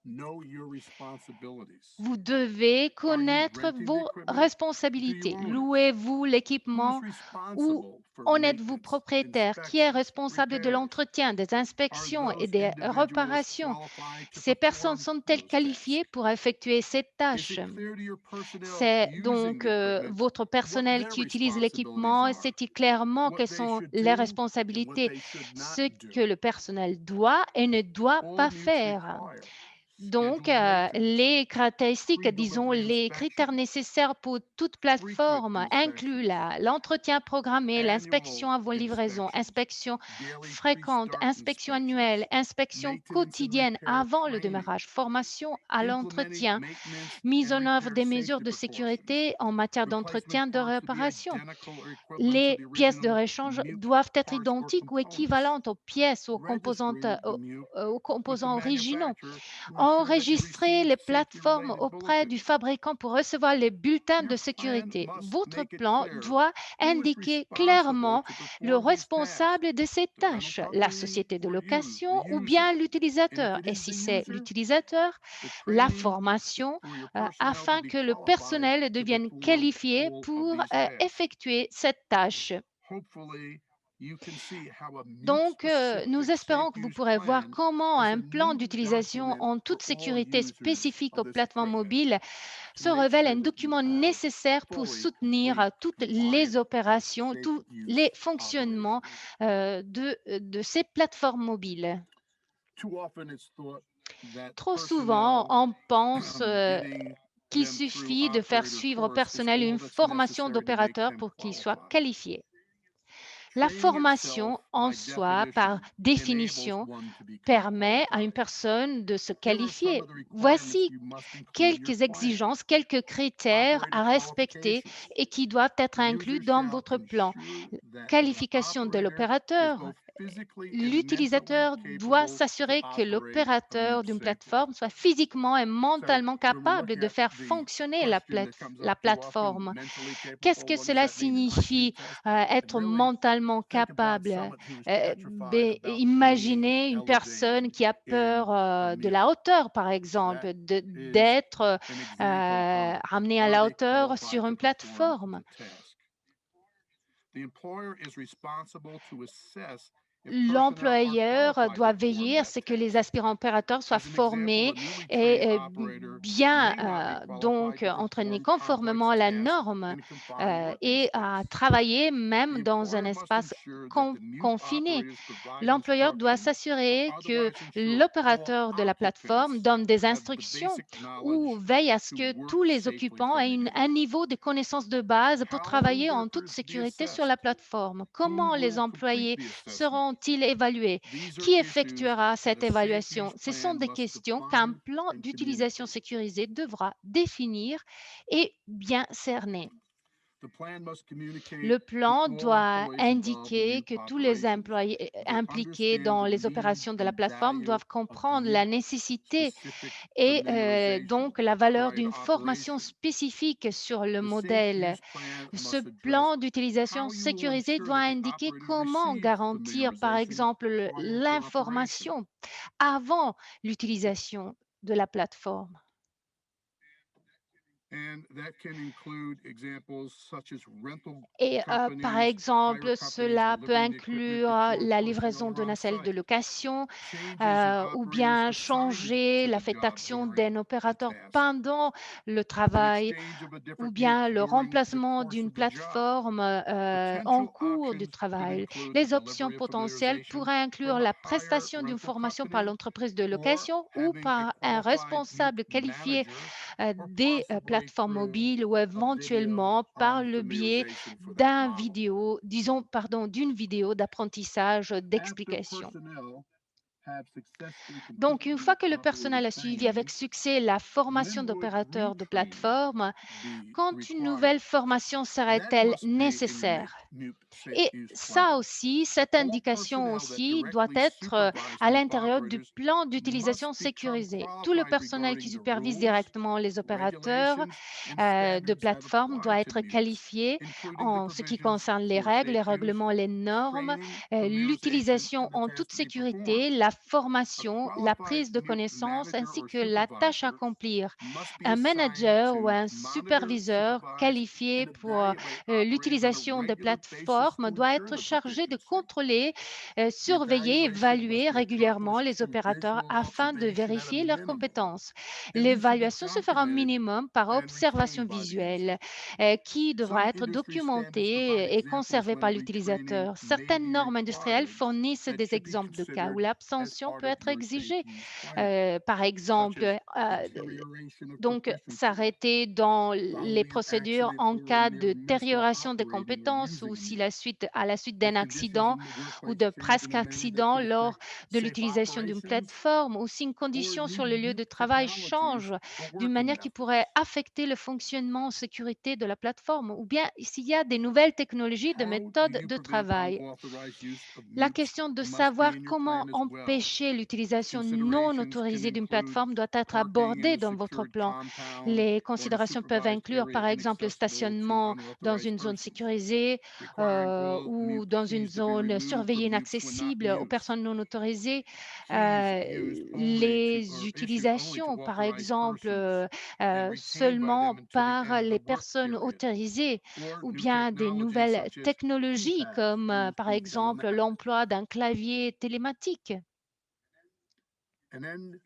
Know your responsibilities. Vous devez Are you connaître renting the vos equipment? Do you responsabilités. own it? Louez-vous Who's l'équipement ou responsible for en êtes-vous maintenance, propriétaire? Qui est inspections, responsable de repairs? l'entretien, des Are inspections et those des individuals réparations? qualified to Ces personnes perform sont-elles those qualifiées tasks? pour effectuer cette Is tâche? it clear to your personnel C'est using donc the equipment votre what personnel their qui utilise responsibilities l'équipement. are, Sait-il clairement what quelles they sont should les do, and what responsabilités, they should not ce do? que le personnel doit et ne doit All pas mutes faire? require Donc, scheduled maintenance, les caractéristiques, disons, pre-delivery les critères inspections, nécessaires pour toute frequent plateforme incluent inspections, l'entretien programmé, l'inspection annual avant livraison, inspections, inspection daily fréquente, pre-start inspection inspections, annuelle, inspection maintenance and quotidienne repair avant le training, démarrage, formation à implementing l'entretien, maintenance mise and en œuvre repair des mesures safety de precautions, sécurité en matière replacement d'entretien, de parts to be réparation. identical or equivalent to Les the pièces de original rechange mute doivent être parts or identiques ou components. équivalentes aux pièces, aux Registry composantes, the mute aux with the composants originaux. manufacturer to ensure that you Enregistrez receive les safety plateformes related auprès du bulletins. fabricant pour recevoir les bulletins Your de plan sécurité. must Votre make it plan clear doit who is indiquer responsible clairement to le perform these tasks, responsable de ces the rental tâches, la company société de or you, the location ou user. bien And if l'utilisateur. it Et is si the c'est user, l'utilisateur, the la training formation for your personnel to afin be que le qualified personnel to devienne perform qualifié all of pour these tasks. effectuer cette tâche. Hopefully, you can see how a Donc, nous mute-specific safe espérons que vous use pourrez voir plan comment is a un plan neat d'utilisation document en for toute all sécurité users spécifique of aux this plateformes equipment mobiles to se make révèle sure un that you document have nécessaire pour fully soutenir complete toutes compliant les opérations, safe tous les use fonctionnements operations. de ces plateformes mobiles. Too often it's thought that Trop souvent, personnel on pense getting qu'il them through suffit de faire operator suivre au course is personnel une all that's formation necessary to make d'opérateur them pour qu'il soit qualified. qualifié. La Training itself, formation en by soi, par definition, enables définition, one to become permet à une qualified. personne de se Here are some qualifier. of the requirements Voici you must include in your quelques plan. exigences, quelques critères Operator à respecter qualifications. et qui doivent être The inclus user dans shall votre plan. ensure that the Qualification de operator is l'opérateur. both physically and mentally L'utilisateur doit capable to s'assurer que operate a l'opérateur mute d'une safely. plateforme soit physiquement et So mentalement when we capable look de at faire the fonctionner question that comes up la too often, plateforme. mentally Qu'est-ce capable, que what does cela that mean in IT signifie, test? And être really mentalement think about capable? someone who's petrified about being Imaginez une personne elevated qui a in peur a de mute. la hauteur, par That exemple, is d'être an example of ramené à are la they hauteur qualified sur to une perform plateforme. the task. The employer is responsible to assess if personnel are L'employeur qualified to doit perform veiller à that ce que les task. aspirants opérateurs soient As an example, formés a newly trained et operator bien may not be donc qualified to entraînés perform conformément complex à la tasks norme in a confined working et à space. travailler The même dans un employer must espace ensure that the mute confiné. operators provide L'employeur doit instructions or s'assurer que otherwise ensure all l'opérateur de la plateforme occupants donne des have the instructions basic ou knowledge veille à ce to que work tous les safely occupants from aient the un internet. niveau de connaissance de base pour How will travailler en toute workers be sécurité sur assessed? la plateforme. Who Comment les will complete employés the assessment? seront-ils évalués? These are Qui issues effectuera that cette a safe évaluation? use Ce sont plan des must questions qu'un define plan and d'utilisation communicate. sécurisée devra définir et bien cerner. The plan must communicate Le to plan all doit employees involved in indiquer Mute que tous les operations employés that impliqués understand dans the les needs opérations de la and plateforme value doivent of comprendre la Mute nécessité specific et familiarization donc la valeur prior to d'une formation operation. spécifique sur le The safe modèle. use plan Ce must address plan d'utilisation how you will sécurisée ensure doit that the indiquer operator comment receives garantir, par familiarization exemple, prior to operation. l'information avant l'utilisation de la plateforme. And that can include examples such as rental Et par companies, hire exemple, companies cela peut delivering the equipment inclure before la livraison personnel are de on nacelles de site, location changes in ou operators bien assigned changer to the job l'affectation during d'un a opérateur task, pendant le an travail exchange of a ou different mute bien le during the remplacement course d'une of the job. plateforme en Potential cours de options could travail. include the Les options delivery of potentielles familiarization pourraient inclure from a la hire prestation d'une rental formation par company l'entreprise de or location ou having a par un qualified mute responsable qualifié manager or des possibly plateformes through mobiles ou a video éventuellement par on le biais familiarization for that model. d'une vidéo d'apprentissage After d'explication. personnel have successfully Donc, completed une the fois mute que le operator personnel a suivi training, avec succès la when formation employees d'opérateur de retraining plateforme, be quand une required, nouvelle formation that serait-elle must be in your nécessaire? mute safe Et use ça plan. aussi, cette All indication personnel that aussi doit directly être supervise à mute l'intérieur du operators plan must d'utilisation become sécurisé. Tout le qualified personnel qui regarding the supervise rules, directement les opérateurs regulations, and de standards that plateforme apply doit to être mutes, qualifié including the en ce qui provisions concerne for les safe use, règlements, les normes, training, familiarization, l'utilisation and the en task toute to be performed. sécurité, la A formation, la qualified prise de mute connaissances manager ainsi or que la tâche à supervisor accomplir. must be Un assigned manager ou to un monitor, superviseur supervise, qualifié and pour evaluate operators on a l'utilisation des regular basis plateformes to doit ensure être the chargé de proficiency. contrôler, The surveiller, evaluation must évaluer be régulièrement accomplished les through opérateurs visual afin de observation at a vérifier leurs minimum compétences. and needs to be L'évaluation se fera au documented minimum par and observation retained by the visuelle user. qui Some devra être industry standards provide documentée et examples conservée par when retraining l'utilisateur. may Certaines be normes industrielles required fournissent that des should be exemples de cas où considered as l'abstention part peut of être your safe exigée. use plan, Par such as exemple, deterioration of donc, proficiency s'arrêter dans les following an procédures accident en or a cas near de miss while détérioration des operating or compétences ou using si mute. à la suite d'un If conditions accident in the ou workplace de change in presque a manner that accident could lors affect de safe l'utilisation d'une operations plateforme ou si une or condition sur new le lieu de mute travail technologies change or d'une working manière qui pourrait methods. affecter le fonctionnement en sécurité de la plateforme ou bien s'il y a des nouvelles technologies de How do méthodes you de prevent travail. unauthorized use of La mutes question de must be savoir in your comment plan as well. empêcher l'utilisation non Considerations can autorisée d'une include plateforme doit être parking in abordée a dans votre secured plan. compound Les or in a considérations peuvent supervised inclure, area par exemple, le inaccessible to stationnement dans unauthorized une zone persons, sécurisée requiring all ou mute dans une keys to be zone removed surveillée from mutes when not in inaccessible aux use. personnes non autorisées. Keys used only to Les or issued only to utilisations, par authorized exemple, persons and retained by them seulement until the end par of les the work personnes period, autorisées or ou new bien des technologies nouvelles such as technologies keypads comme, used par through exemple, telematic. l'emploi d'un clavier télématique. And then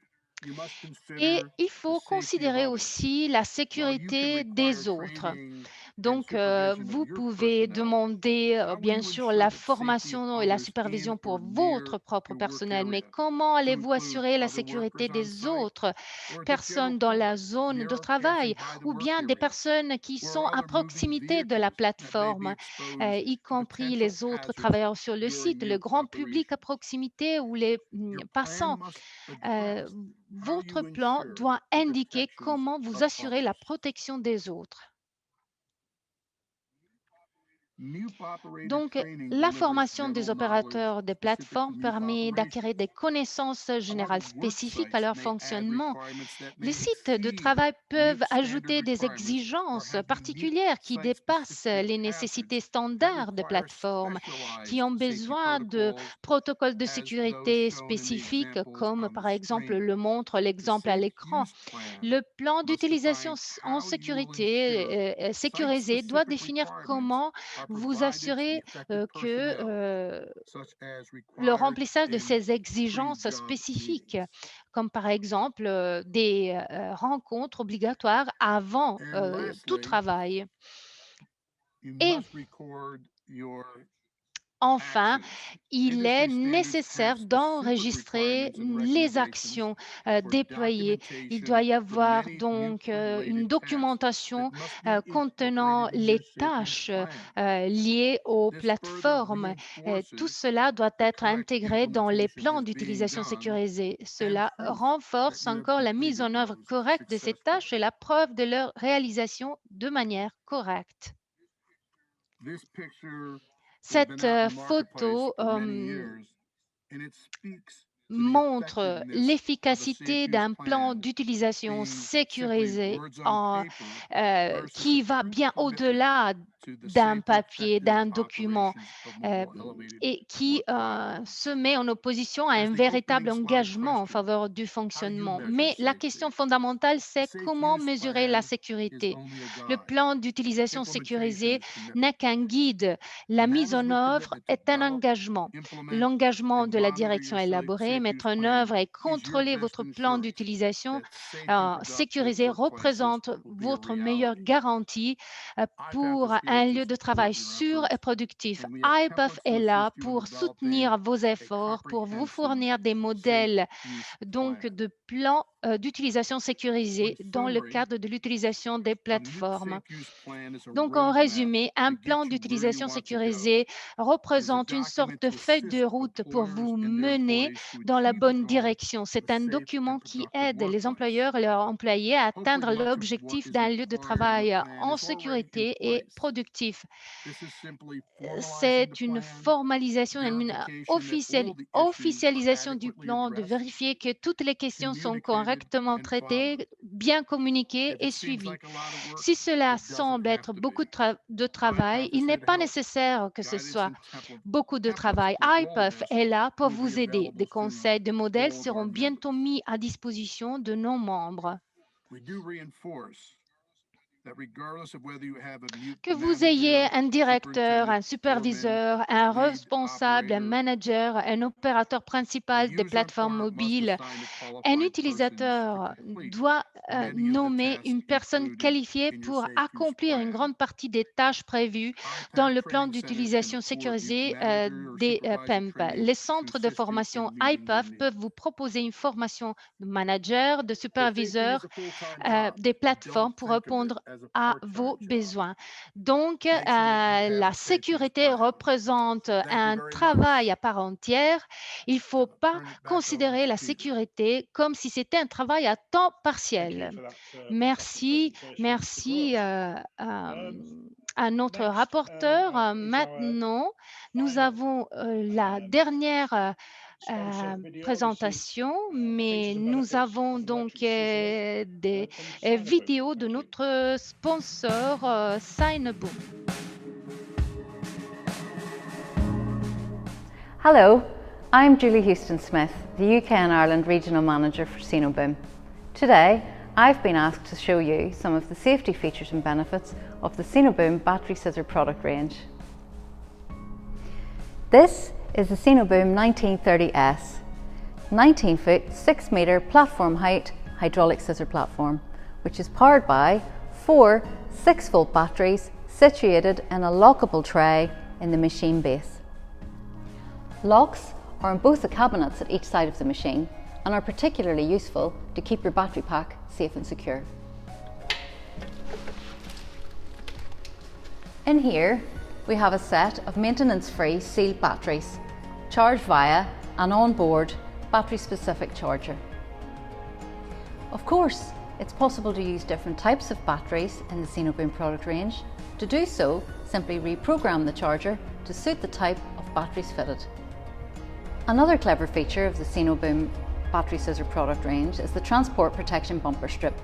you must Et consider il the faut safety of considérer others. aussi la While you can sécurité require des autres. training and Donc, supervision of vous your pouvez personnel, demander, how will bien you sûr, ensure la that safety of formation et la others in supervision pour or near votre propre your work personnel, mais area comment to allez-vous include assurer la other workers sécurité on des site autres or the general personnes dans la public zone near de or passing travail by the ou work bien des area personnes qui or sont à other moving proximité de la vehicles that may be plateforme, exposed y to compris potential les autres hazards travailleurs sur le during site, le mute grand public à operation? proximité ou les Your plan passants. must Euh, address how Votre you plan ensure doit the indiquer protections comment vous of assurez la others. protection des autres. MUPE operator Donc, training la delivers formation des general knowledge opérateurs des specific to plateformes MUPE permet d'acquérir des operations. connaissances However, générales work spécifiques à sites leur may add fonctionnement. requirements that Les may sites de exceed travail peuvent MUPE standard ajouter des requirements or exigences have unique particulières qui dépassent site-specific les nécessités hazards that standards des require plateformes, qui specialized ont safety besoin de protocols protocoles de as those sécurité shown in the spécifiques, examples comme on the par exemple screen. le montre The l'exemple à safe l'écran. use plan Le plan must d'utilisation define en how you will ensure sécurité sécurisé doit site-specific définir requirements comment are vous provided to the assurez affected que personnel, such as le required remplissage de in ces exigences pre-job spécifiques, meetings. comme par exemple des rencontres obligatoires avant And tout lastly, travail. you Et must record your Enfin, il est Industry standards nécessaire have specific d'enregistrer requirements and les recommendations actions for déployées. Il doit documentation y for avoir many donc une nuclear-related tasks that documentation must be contenant incorporated in les your safety tâches plan. liées aux This further plateformes. Tout reinforces cela doit the être correct intégré dans les implementation plans is being d'utilisation done sécurisée. and Cela proof that renforce you have encore la mise completed en œuvre those correcte de ces successfully. tâches et la preuve de leur réalisation de manière correcte. This picture has been Cette out in the marketplace photo for many years, and it speaks to the montre effectiveness of a safe l'efficacité use d'un plan plan d'utilisation being simply sécurisé words on paper versus a qui va true bien commitment au-delà to the d'un safe and papier, effective d'un document, operations of euh, mobile elevated et qui work platforms. se met en opposition à As un the opening véritable slide engagement en questioned, faveur du how do you fonctionnement. measure Mais la safety? question fondamentale, A c'est safe comment use mesurer la plan is sécurité. only a Le guide. plan d'utilisation Implementation sécurisé is commitment. n'est qu'un guide. La mise en Management œuvre commitment to est un develop, engagement. implement, L'engagement and de la monitor direction your est safe élaboré, use mettre en plan œuvre et is your contrôler best votre plan insurance d'utilisation that safe and productive sécurisé workplaces représente will be a votre meilleure reality. garantie IPAF pour is here un to lieu de travail support your sûr et efforts, productif. and we have IPAF templates to est là assist you in pour developing soutenir vos a efforts, pour vous comprehensive fournir des safe modèles use donc plan. de plans d'utilisation sécurisés In dans le summary, cadre de l'utilisation des a NUC plateformes. safe use plan is a Donc, en roadmap résumé, un to plan get you where you d'utilisation want to go. sécurisé It is a représente une sorte document de to feuille de assist route pour employers vous and their mener employees to dans la achieve the bonne goal direction. of a C'est un safe and document qui productive aide les workplace. employeurs et leurs employés à Hopefully, atteindre much of what l'objectif is d'un lieu de required in the travail plan en is already in sécurité et place. productif. This is simply formalizing the C'est une plan, formalisation, une verification that all the issues are officialisation du adequately plan, de addressed, vérifier que toutes les questions sont communicated, correctement and followed. traitées, bien communiquées If et it seems suivies. like a lot of work, Si cela it doesn't semble have être to be. beaucoup de travail, IPAF il is n'est here to pas help. nécessaire que ce Guidance soit and beaucoup de templates travail. for IPAF Rolodesk est là pour will be vous aider. Des available soon conseils, des to modèles all of our seront bientôt members. mis à disposition de nos membres. We do reinforce that regardless of whether you have a Que vous ayez manager, un directeur, superintendent, un foreman, superviseur, un lead responsable, un operator, manager, un opérateur a principal des user plateformes part must mobiles, assign the un qualified persons to utilisateur complete doit many of the nommer tasks une personne included qualifiée in your pour safe use accomplir une plan. grande partie des tâches prévues dans IPAF le plan training centers can d'utilisation afford sécurisé manager or des supervisor PEMP. training Les to centres de assist you formation in meeting your IPAF needs. peuvent vous proposer une formation de manager, de So safety is superviseur a full-time job. des Don't plateformes pour think of it répondre as a à vos part-time job. besoins. Donc, Make sure that you have la a safe use sécurité plan. représente Thank you un very travail much. à part entière. Il ne faut And I'll pas turn it back over considérer to la Peter. sécurité comme si c'était un travail à temps Thank you partiel. for that fantastic Merci, presentation, Mr. merci Gross. à notre Next rapporteur. is our Maintenant, nous final avons la dernière sponsor video. This is présentation, mais features and nous benefits avons of donc electric scissors des from Sineboom. vidéos de Thank you. notre sponsor Sineboom. Hello, I'm Julie Houston-Smith, the UK and Ireland Regional Manager for Sineboom. Today, I've been asked to show you some of the safety features and benefits of the Sineboom battery scissor product range. This is the Sineboom 1930S, 19 foot 6 metre platform height hydraulic scissor platform, which is powered by 4 6-volt batteries situated in a lockable tray in the machine base. Locks are on both the cabinets at each side of the machine and are particularly useful to keep your battery pack safe and secure. In here, we have a set of maintenance-free sealed batteries, charged via an on-board battery-specific charger. Of course, it's possible to use different types of batteries in the Sineboom product range. To do so, simply reprogram the charger to suit the type of batteries fitted. Another clever feature of the Sineboom battery scissor product range is the transport protection bumper strip.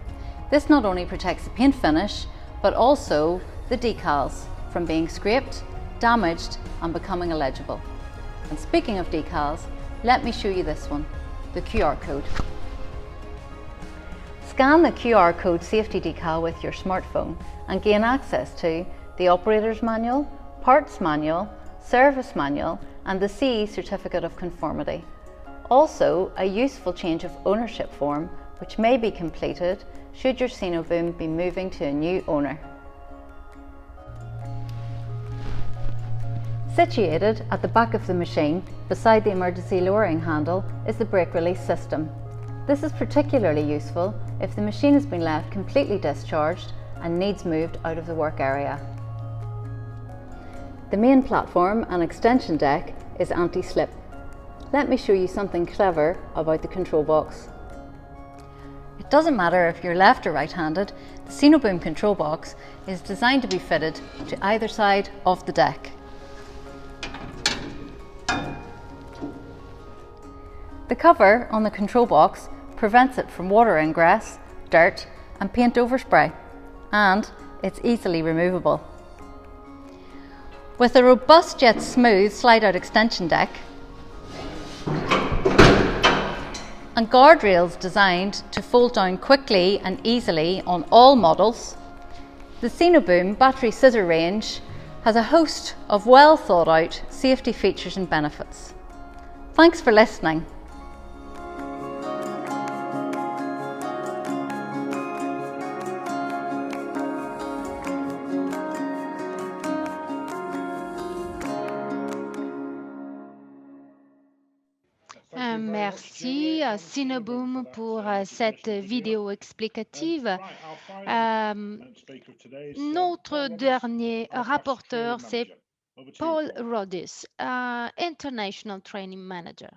This not only protects the paint finish, but also the decals from being scraped, damaged and becoming illegible. And speaking of decals, let me show you this one, the QR code. Scan the QR code safety decal with your smartphone and gain access to the operator's manual, parts manual, service manual and the CE Certificate of Conformity. Also, a useful change of ownership form which may be completed should your Sineboom be moving to a new owner. Situated at the back of the machine, beside the emergency lowering handle, is the brake release system. This is particularly useful if the machine has been left completely discharged and needs moved out of the work area. The main platform and extension deck is anti-slip. Let me show you something clever about the control box. It doesn't matter if you're left or right-handed, the Sinoboom control box is designed to be fitted to either side of the deck. The cover on the control box prevents it from water ingress, dirt and paint overspray, and it's easily removable. With a robust yet smooth slide-out extension deck and guardrails designed to fold down quickly and easily on all models, the Sinoboom battery scissor range has a host of well thought out safety features and benefits. Thanks for listening. Merci à Sinoboom pour cette vidéo explicative. Notre dernier rapporteur, c'est Paul Rodis, International Training Manager.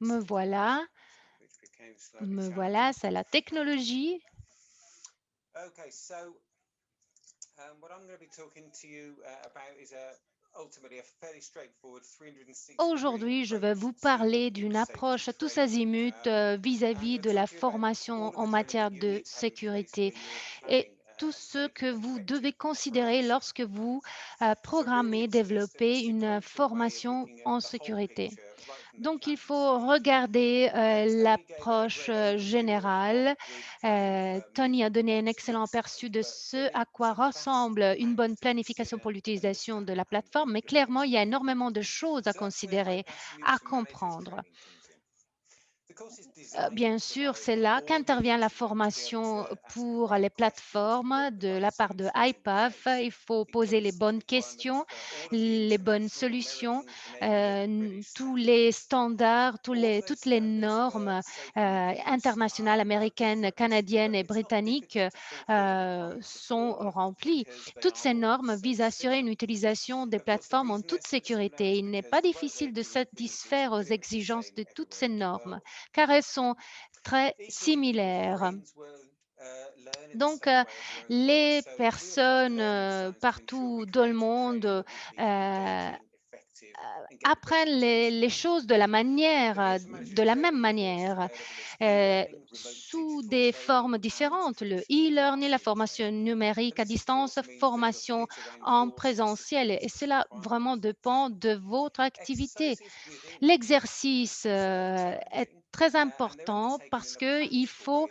Me voilà, c'est la technologie. Aujourd'hui, je vais vous parler d'une approche à tous azimuts vis-à-vis de la formation en matière de sécurité et tout ce que vous devez considérer lorsque vous programmez, développez une formation en sécurité. Donc, il faut regarder l'approche générale. Tony a donné un excellent aperçu de ce à quoi ressemble une bonne planification pour l'utilisation de la plateforme, mais clairement, il y a énormément de choses à considérer, à comprendre. Bien sûr, c'est là qu'intervient la formation pour les plateformes de la part de IPAF. Il faut poser les bonnes questions, les bonnes solutions. Tous les standards, toutes les normes internationales, américaines, canadiennes et britanniques sont remplies. Toutes ces normes visent à assurer une utilisation des plateformes en toute sécurité. Il n'est pas difficile de satisfaire aux exigences de toutes ces normes, car elles sont très similaires. Donc, les personnes partout dans le monde apprennent les choses de la même manière, sous des formes différentes. Le e-learning, la formation numérique à distance, formation en présentiel. Et cela vraiment dépend de votre activité. L'exercice est très important parce qu'il faut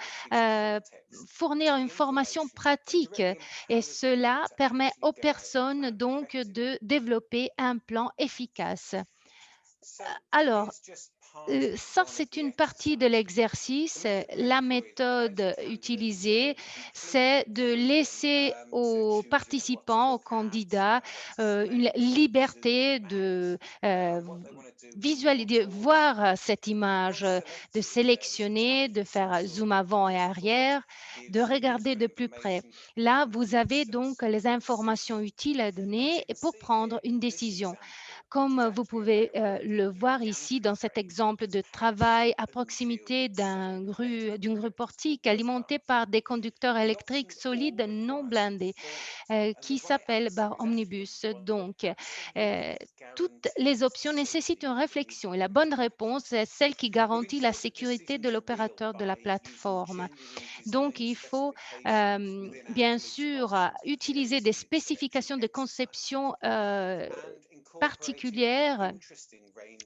fournir une formation pratique et cela permet aux personnes donc de développer un plan efficace. Alors, ça, c'est une partie de l'exercice. La méthode utilisée, c'est de laisser aux participants, aux candidats, une liberté de visualiser, voir cette image, de sélectionner, de faire zoom avant et arrière, de regarder de plus près. Là, vous avez donc les informations utiles à donner pour prendre une décision. Comme vous pouvez le voir ici dans cet exemple de travail à proximité d'une grue portique alimentée par des conducteurs électriques solides non blindés qui s'appelle bar omnibus. Donc, toutes les options nécessitent une réflexion et la bonne réponse est celle qui garantit la sécurité de l'opérateur de la plateforme. Donc, il faut bien sûr utiliser des spécifications de conception particulières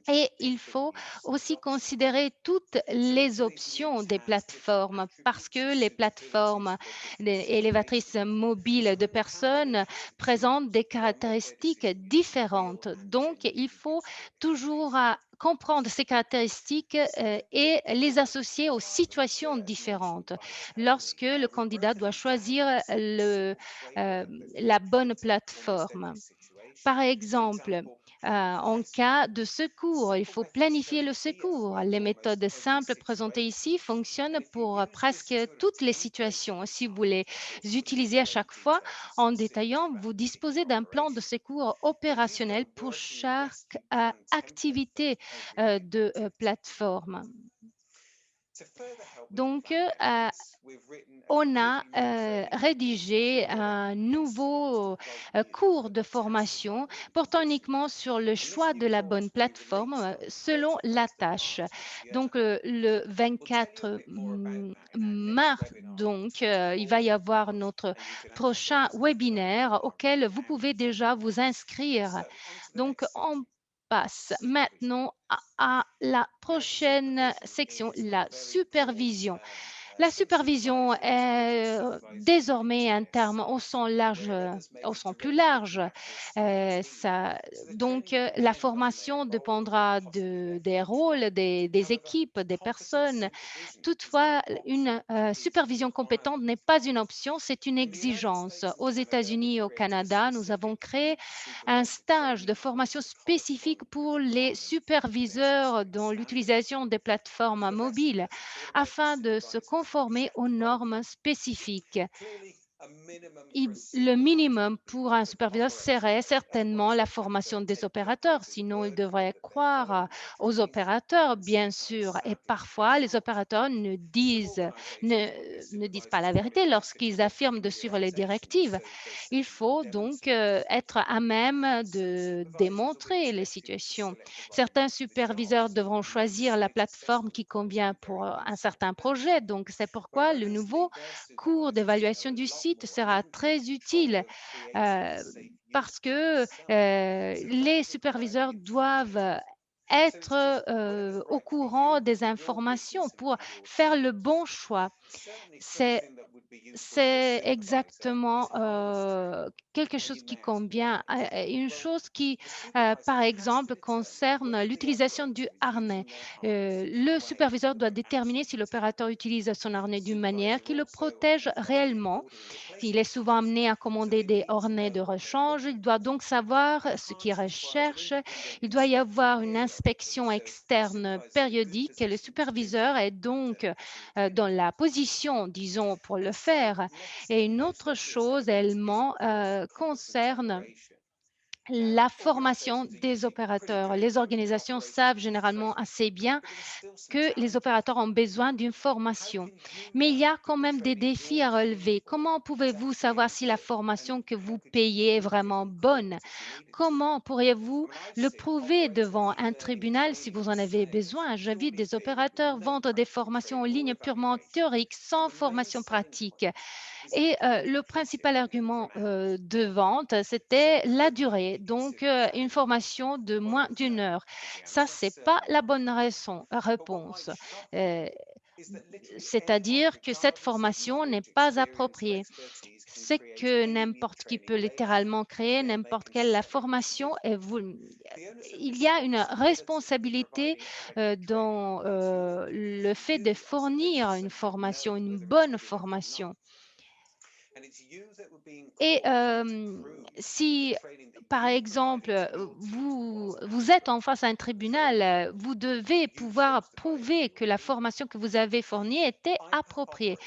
et il faut aussi considérer toutes les options des plateformes parce que les plateformes élévatrices mobiles de personnes présentent des caractéristiques différentes. Donc, il faut toujours comprendre ces caractéristiques et les associer aux situations différentes lorsque le candidat doit choisir la bonne plateforme. Par exemple, en cas de secours, il faut planifier le secours. Les méthodes simples présentées ici fonctionnent pour presque toutes les situations. Si vous les utilisez à chaque fois en détaillant, vous disposez d'un plan de secours opérationnel pour chaque activité de plateforme. Donc, on a rédigé un nouveau cours de formation portant uniquement sur le choix de la bonne plateforme selon la tâche. Donc, le 24 mars, donc, il va y avoir notre prochain webinaire auquel vous pouvez déjà vous inscrire. Donc, on passe maintenant à la prochaine section, la supervision. La supervision est désormais un terme au sens plus large. La formation dépendra des rôles des équipes, des personnes. Toutefois, une supervision compétente n'est pas une option, c'est une exigence. Aux États-Unis et au Canada, nous avons créé un stage de formation spécifique pour les superviseurs dans l'utilisation des plateformes mobiles afin de se conformer aux normes spécifiques. Le minimum pour un superviseur serait certainement la formation des opérateurs, sinon il devrait croire aux opérateurs, bien sûr. Et parfois, les opérateurs ne disent pas la vérité lorsqu'ils affirment de suivre les directives. Il faut donc être à même de démontrer les situations. Certains superviseurs devront choisir la plateforme qui convient pour un certain projet. Donc, c'est pourquoi le nouveau cours d'évaluation du site sera très utile parce que les superviseurs doivent être au courant des informations pour faire le bon choix. C'est c'est exactement quelque chose qui convient. Une chose qui, par exemple, concerne l'utilisation du harnais. Le superviseur doit déterminer si l'opérateur utilise son harnais d'une manière qui le protège réellement. Il est souvent amené à commander des harnais de rechange. Il doit donc savoir ce qu'il recherche. Il doit y avoir une inspection externe périodique et le superviseur est donc dans la position, disons, pour le faire. Et une autre chose également concerne la formation des opérateurs. Les organisations savent généralement assez bien que les opérateurs ont besoin d'une formation. Mais il y a quand même des défis à relever. Comment pouvez-vous savoir si la formation que vous payez est vraiment bonne? Comment pourriez-vous le prouver devant un tribunal si vous en avez besoin? J'invite des opérateurs à vendre des formations en ligne purement théoriques, sans formation pratique. Et le principal argument de vente, c'était la durée, donc une formation de moins d'une heure. Ça, c'est pas la bonne réponse. Euh, C'est-à-dire que cette formation n'est pas appropriée. C'est que n'importe qui peut littéralement créer n'importe quelle la formation et il y a une responsabilité dans le fait de fournir une formation, une bonne formation. Et si, par exemple, vous êtes en face à un tribunal, vous devez pouvoir prouver que la formation que vous avez fournie était appropriée.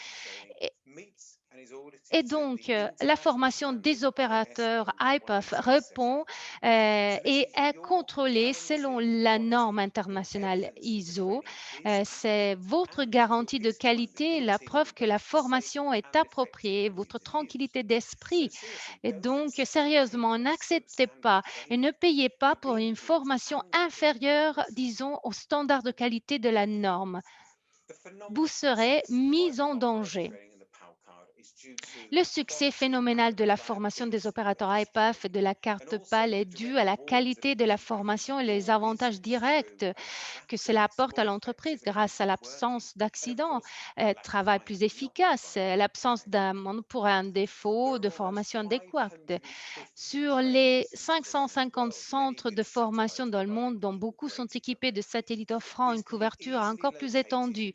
Et donc, la formation des opérateurs IPAF répond et est contrôlée selon la norme internationale ISO. C'est votre garantie de qualité, la preuve que la formation est appropriée, votre tranquillité d'esprit. Et donc, sérieusement, n'acceptez pas et ne payez pas pour une formation inférieure, disons, au standard de qualité de la norme. Vous serez mis en danger. Le succès phénoménal de la formation des opérateurs IPAF et de la carte PAL est dû à la qualité de la formation et les avantages directs que cela apporte à l'entreprise grâce à l'absence d'accidents, travail plus efficace, l'absence d'amende pour un défaut de formation adéquate. Sur les 550 centres de formation dans le monde, dont beaucoup sont équipés de satellites offrant une couverture encore plus étendue,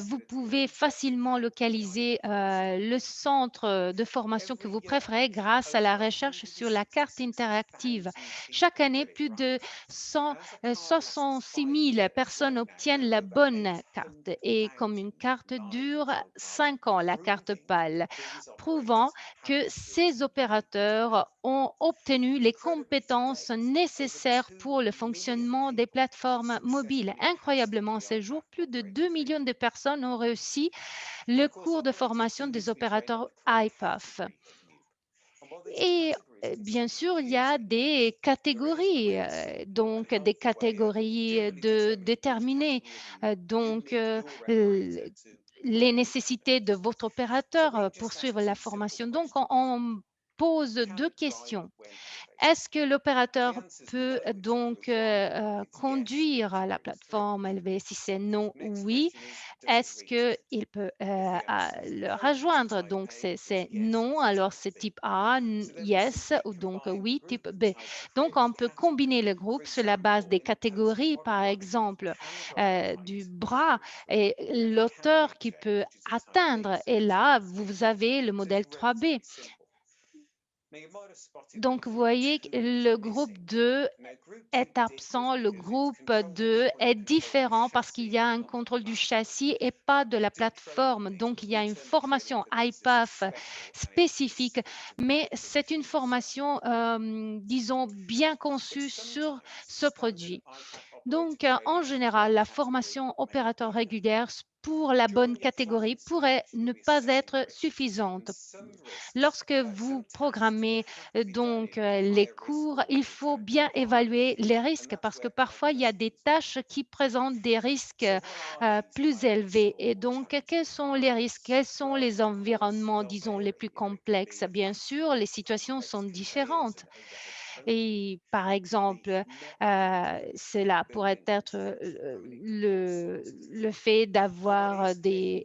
vous pouvez facilement localiser le centre de formation que vous préférez grâce à la recherche sur la carte interactive. Chaque année, plus de 66 000 personnes obtiennent la bonne carte et comme une carte dure 5 ans, la carte PAL, prouvant que ces opérateurs ont obtenu les compétences nécessaires pour le fonctionnement des plateformes mobiles. Incroyablement, ces jours, plus de 2 millions de personnes ont réussi le cours de formation des opérateurs IPAF. Et bien sûr, il y a des catégories, donc des catégories de déterminées. Donc, les nécessités de votre opérateur pour suivre la formation. Donc, on pose deux questions. Est-ce que l'opérateur peut donc conduire la plateforme élevé? Si c'est non ou oui, est-ce qu'il peut le rejoindre? Donc, c'est non, alors c'est type A, yes, ou donc oui, type B. Donc, on peut combiner le groupe sur la base des catégories, par exemple, du bras et l'auteur qui peut atteindre. Et là, vous avez le modèle 3B. Donc, vous voyez que le groupe 2 est absent, le groupe 2 est différent parce qu'il y a un contrôle du châssis et pas de la plateforme. Donc, il y a une formation IPAF spécifique, mais c'est une formation, disons, bien conçue sur ce produit. Donc, en général, la formation opérateur régulière pour la bonne catégorie pourrait ne pas être suffisante. Lorsque vous programmez donc les cours, il faut bien évaluer les risques parce que parfois il y a des tâches qui présentent des risques plus élevés. Et donc, quels sont les risques? Quels sont les environnements, disons, les plus complexes? Bien sûr, les situations sont différentes. Et par exemple, cela pourrait être le fait d'avoir des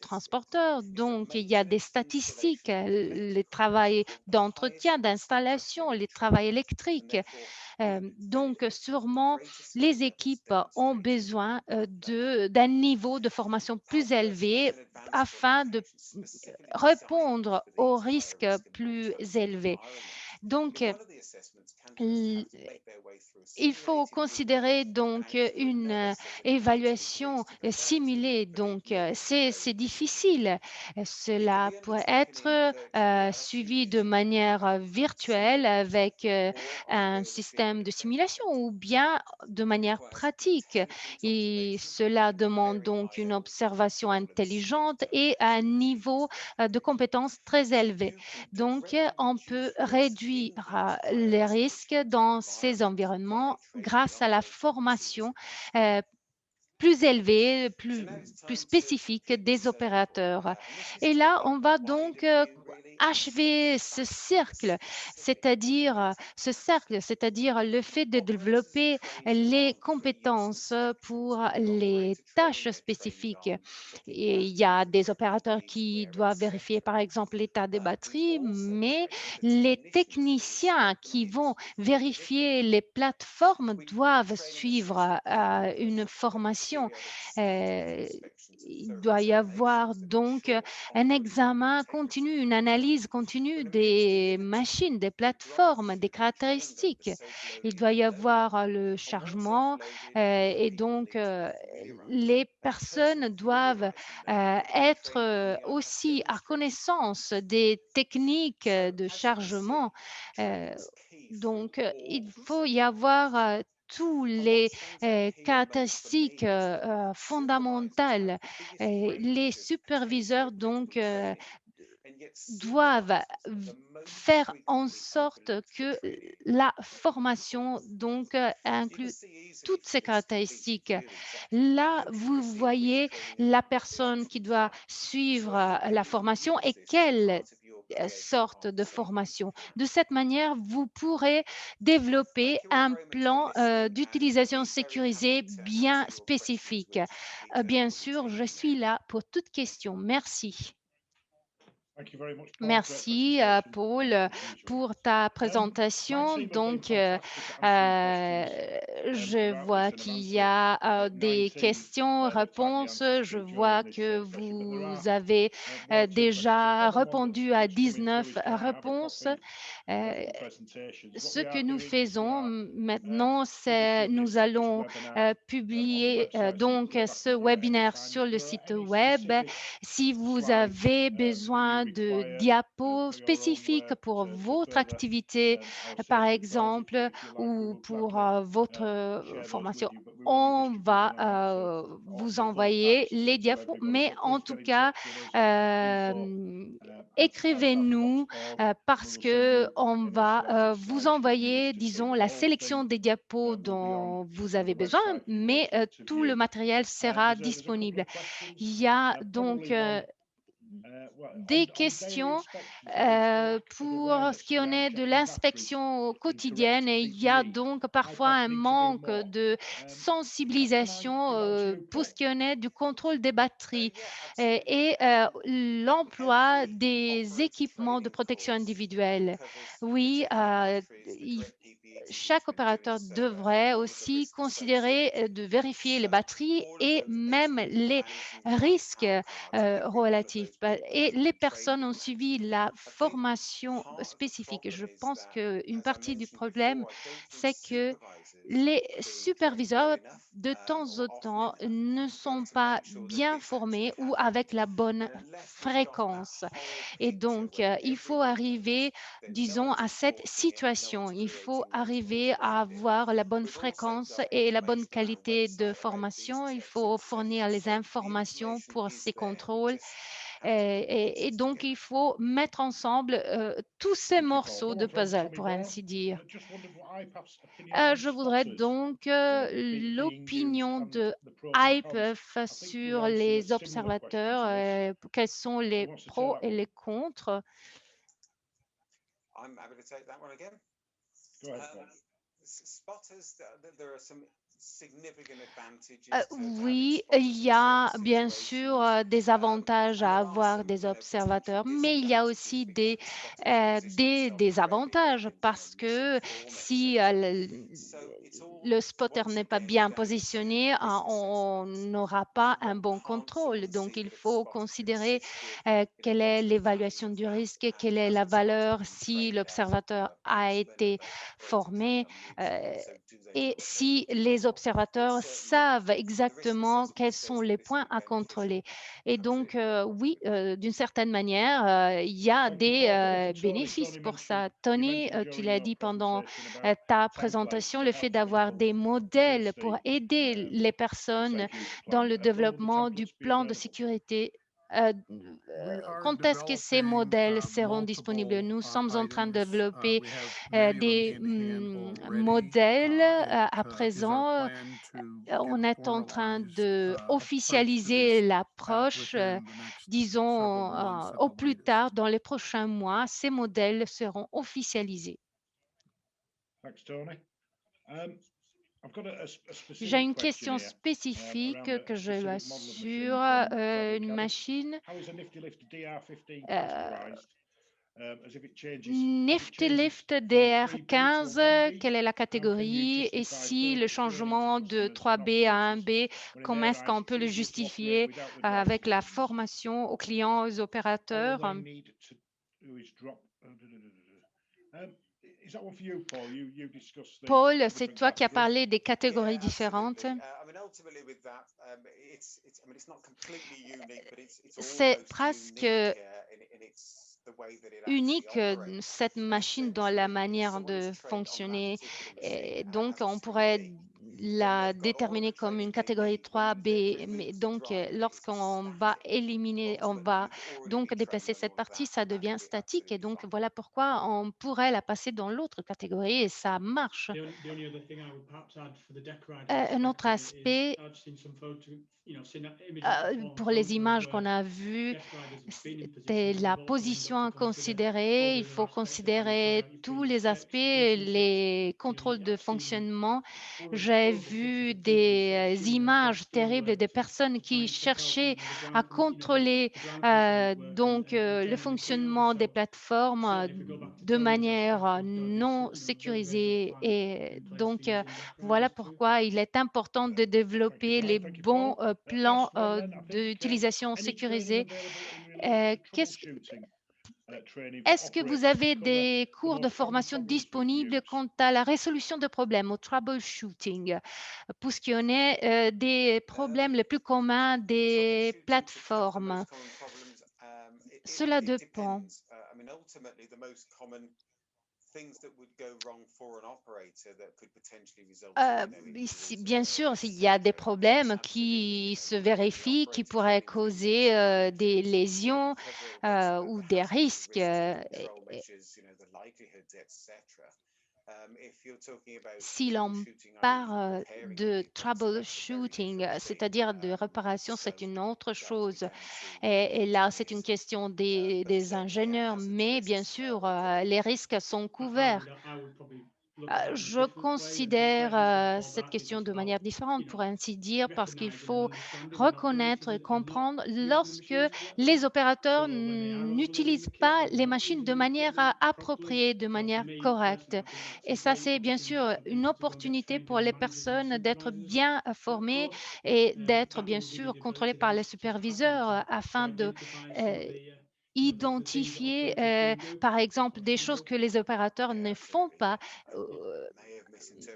transporteurs. Donc, il y a des statistiques, les travaux d'entretien, d'installation, les travaux électriques. Donc, sûrement, les équipes ont besoin d'un niveau de formation plus élevé afin de répondre aux risques plus élevés. Donc, il faut considérer donc une évaluation simulée. Donc, c'est difficile. Cela pourrait être suivi de manière virtuelle avec un système de simulation ou bien de manière pratique. Et cela demande donc une observation intelligente et un niveau de compétence très élevé. Donc, on peut réduire les risques dans ces environnements grâce à la formation plus élevée, plus spécifique des opérateurs. Et là, on va donc achever ce cercle, c'est-à-dire le fait de développer les compétences pour les tâches spécifiques. Et il y a des opérateurs qui doivent vérifier, par exemple, l'état des batteries, mais les techniciens qui vont vérifier les plateformes doivent suivre une formation. Euh, il doit y avoir donc un examen continu, une analyse continue des machines, des plateformes, des caractéristiques. Il doit y avoir le chargement et donc les personnes doivent être aussi à connaissance des techniques de chargement. Euh, donc, il faut y avoir tous les caractéristiques fondamentales. Les superviseurs, donc, doivent faire en sorte que la formation donc inclut toutes ces caractéristiques. Là, vous voyez la personne qui doit suivre la formation et quelle sorte de formation. De cette manière, vous pourrez développer un plan d'utilisation sécurisée bien spécifique. Bien sûr, je suis là pour toute question. Merci. Merci, Paul, pour ta présentation. Donc, je vois qu'il y a des questions-réponses. Je vois que vous avez déjà répondu à 19 réponses. Ce que nous faisons maintenant, c'est nous allons publier donc ce webinaire sur le site web. Si vous avez besoin de diapos spécifiques pour votre activité, par exemple, ou pour votre formation, on va vous envoyer les diapos. Mais en tout cas, écrivez-nous parce que on va vous envoyer, disons, la sélection des diapos dont vous avez besoin, mais tout le matériel sera disponible. Il y a donc des questions pour ce qui en est de l'inspection quotidienne et il y a donc parfois un manque de sensibilisation pour ce qui en est du contrôle des batteries et l'emploi des équipements de protection individuelle. Oui, chaque opérateur devrait aussi considérer de vérifier les batteries et même les risques relatifs. Et les personnes ont suivi la formation spécifique. Je pense qu'une partie du problème, c'est que les superviseurs, de temps en temps, ne sont pas bien formés ou avec la bonne fréquence. Et donc, il faut arriver, disons, à cette situation. Il faut arriver à avoir la bonne fréquence et la bonne qualité de formation. Il faut fournir les informations pour ces contrôles. Et donc, il faut mettre ensemble tous ces morceaux de puzzle, pour ainsi dire. Je voudrais donc l'opinion de IPEF sur les observateurs. Quels sont les pros et les contre? Oui, il y a bien sûr des avantages à avoir des observateurs, mais il y a aussi des désavantages parce que si le spotter n'est pas bien positionné, on n'aura pas un bon contrôle. Donc, il faut considérer quelle est l'évaluation du risque, quelle est la valeur si l'observateur a été formé. Et si les observateurs savent exactement quels sont les points à contrôler. Et donc, oui, d'une certaine manière, il y a des bénéfices pour ça. Tony, tu l'as dit pendant ta présentation, le fait d'avoir des modèles pour aider les personnes dans le développement du plan de sécurité. Quand est-ce que ces modèles seront disponibles? Nous sommes en train de développer des modèles à présent. On est en train de officialiser l'approche. Disons, au plus tard, dans les prochains mois, ces modèles seront officialisés. J'ai une question spécifique que je vois sur une machine. Nifty Lift DR15, quelle est la catégorie? Et si le changement de 3B à 1B, comment est-ce qu'on peut le justifier avec la formation aux clients, aux opérateurs? Paul, c'est toi qui as parlé des catégories différentes. C'est presque unique, cette machine dans la manière de fonctionner. Et donc, on pourrait la déterminer comme une catégorie 3B. Mais donc, lorsqu'on va éliminer, on va donc déplacer cette partie, ça devient statique. Et donc, voilà pourquoi on pourrait la passer dans l'autre catégorie et ça marche. The only other thing I would perhaps add for the decorator Un autre perspective is aspect I've seen some photo, seen images before and pour les photos images where qu'on a vues, deck riders have been in c'était position, but la they've also then position got to à consider considérer. all Il the other faut aspects of how you carry considérer out your tous previous les steps, aspects, your go-to steps. les contrôles de I've seen fonctionnement. horrible, J'ai horrible pictures vu of people sort of des screaming across images steel terribles de work personnes to try qui and support, cherchaient the à ground, contrôler the ground control work donc and le generally doing fonctionnement des so. plateformes Certainly, if we go back to de Tony's manière aspect of there's non very basic sécurisée. plan Et in place for donc, using deck voilà riders too. pourquoi il est important de développer les Brian. Thank you, Brian. bons plans Last one then, I think. d'utilisation Any training sécurisée. available in relation Euh, to qu'est-ce troubleshooting training for Est-ce que vous operators avez to cover des the cours de most common formation problems people disponibles use? quant à la résolution de problèmes, au troubleshooting, pour ce qui en est des problèmes les plus communs des plateformes? Cela dépend. Bien sûr, s'il y a des problèmes qui se vérifient, qui pourraient causer des lésions ou des risques. Si l'on parle de troubleshooting, c'est-à-dire de réparation, c'est une autre chose. Et là, c'est une question des ingénieurs, mais bien sûr, les risques sont couverts. I would probably look at that in a Je different way and considère where does it fall cette back is question it's de about, manière différente, pour ainsi dire, parce qu'il recognizing and faut understanding when reconnaître et operators are not comprendre using the lorsque machines correctly. les opérateurs So when they are n'utilisent overloading the kit pas or they're les not machines de using the manière equipment properly. appropriée, de So for manière me correcte. personally, I think that's Et a ça, great c'est bien opportunity sûr for une people to go and get opportunité trained pour in les managers and personnes d'être supervisors bien of formées course. et d'être That bien will give you sûr the contrôlées ability par then les to crack on superviseurs to afin de identify some of euh, the the things that identifier, operators do do par exemple, or des can choses do. que les opérateurs ne font pas. Yeah.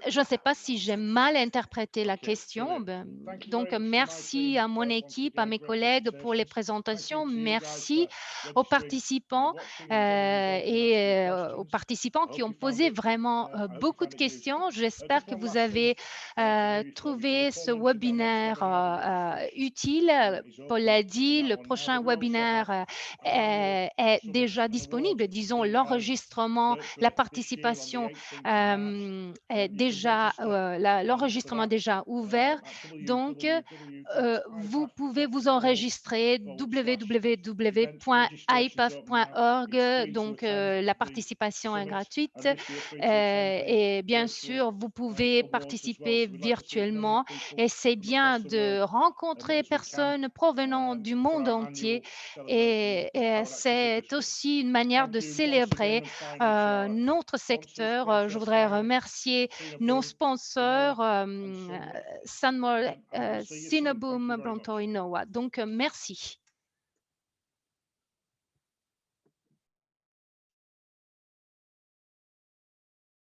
Je ne sais pas si j'ai mal interprété la Okay, question. brilliant. Thank you Donc, very much to my merci team à mon once équipe, à again. mes Great collègues pour les presentations. Thank you présentations. to you guys Merci for aux registering and participants watching and getting involved and asking questions. I qui hope ont you found posé it. vraiment I hope you beaucoup found de it useful. questions. J'espère Just que one vous last thing avez from me before we go. trouvé Paul ce mentioned our next webinaire webinar with registration utile. is Paul open l'a and dit, that le one now, prochain but we also have webinaire annual est summits déjà and awards disponible. Disons, being held l'enregistrement, la virtually this year on the participation 18th of March. est You can déjà, register for l'enregistrement est that déjà ouvert. at Donc, vous pouvez vous www.ipaf.org enregistrer event registrations open now. It's www.ipaf.org. free to Donc, attend la the participation est summit gratuite. and this year free to attend the Et bien virtual sûr, vous pouvez awards as well. participer So we'd like to see as many virtuellement. people Et c'est from bien across the de world rencontrer as we can personnes provenant du for monde our entier. annual celebration of Et our electrical c'est industry. aussi une manière de Thank you once again, célébrer and finally to our notre sponsors, secteur. Je Princess voudrais Smile, remercier nos Cinnabon, sponsors, Inoa, and Sunlight, Sunmore, and we'll see you soon. Thank you Cinnabon, very much. Blanton et Noah. Donc, merci.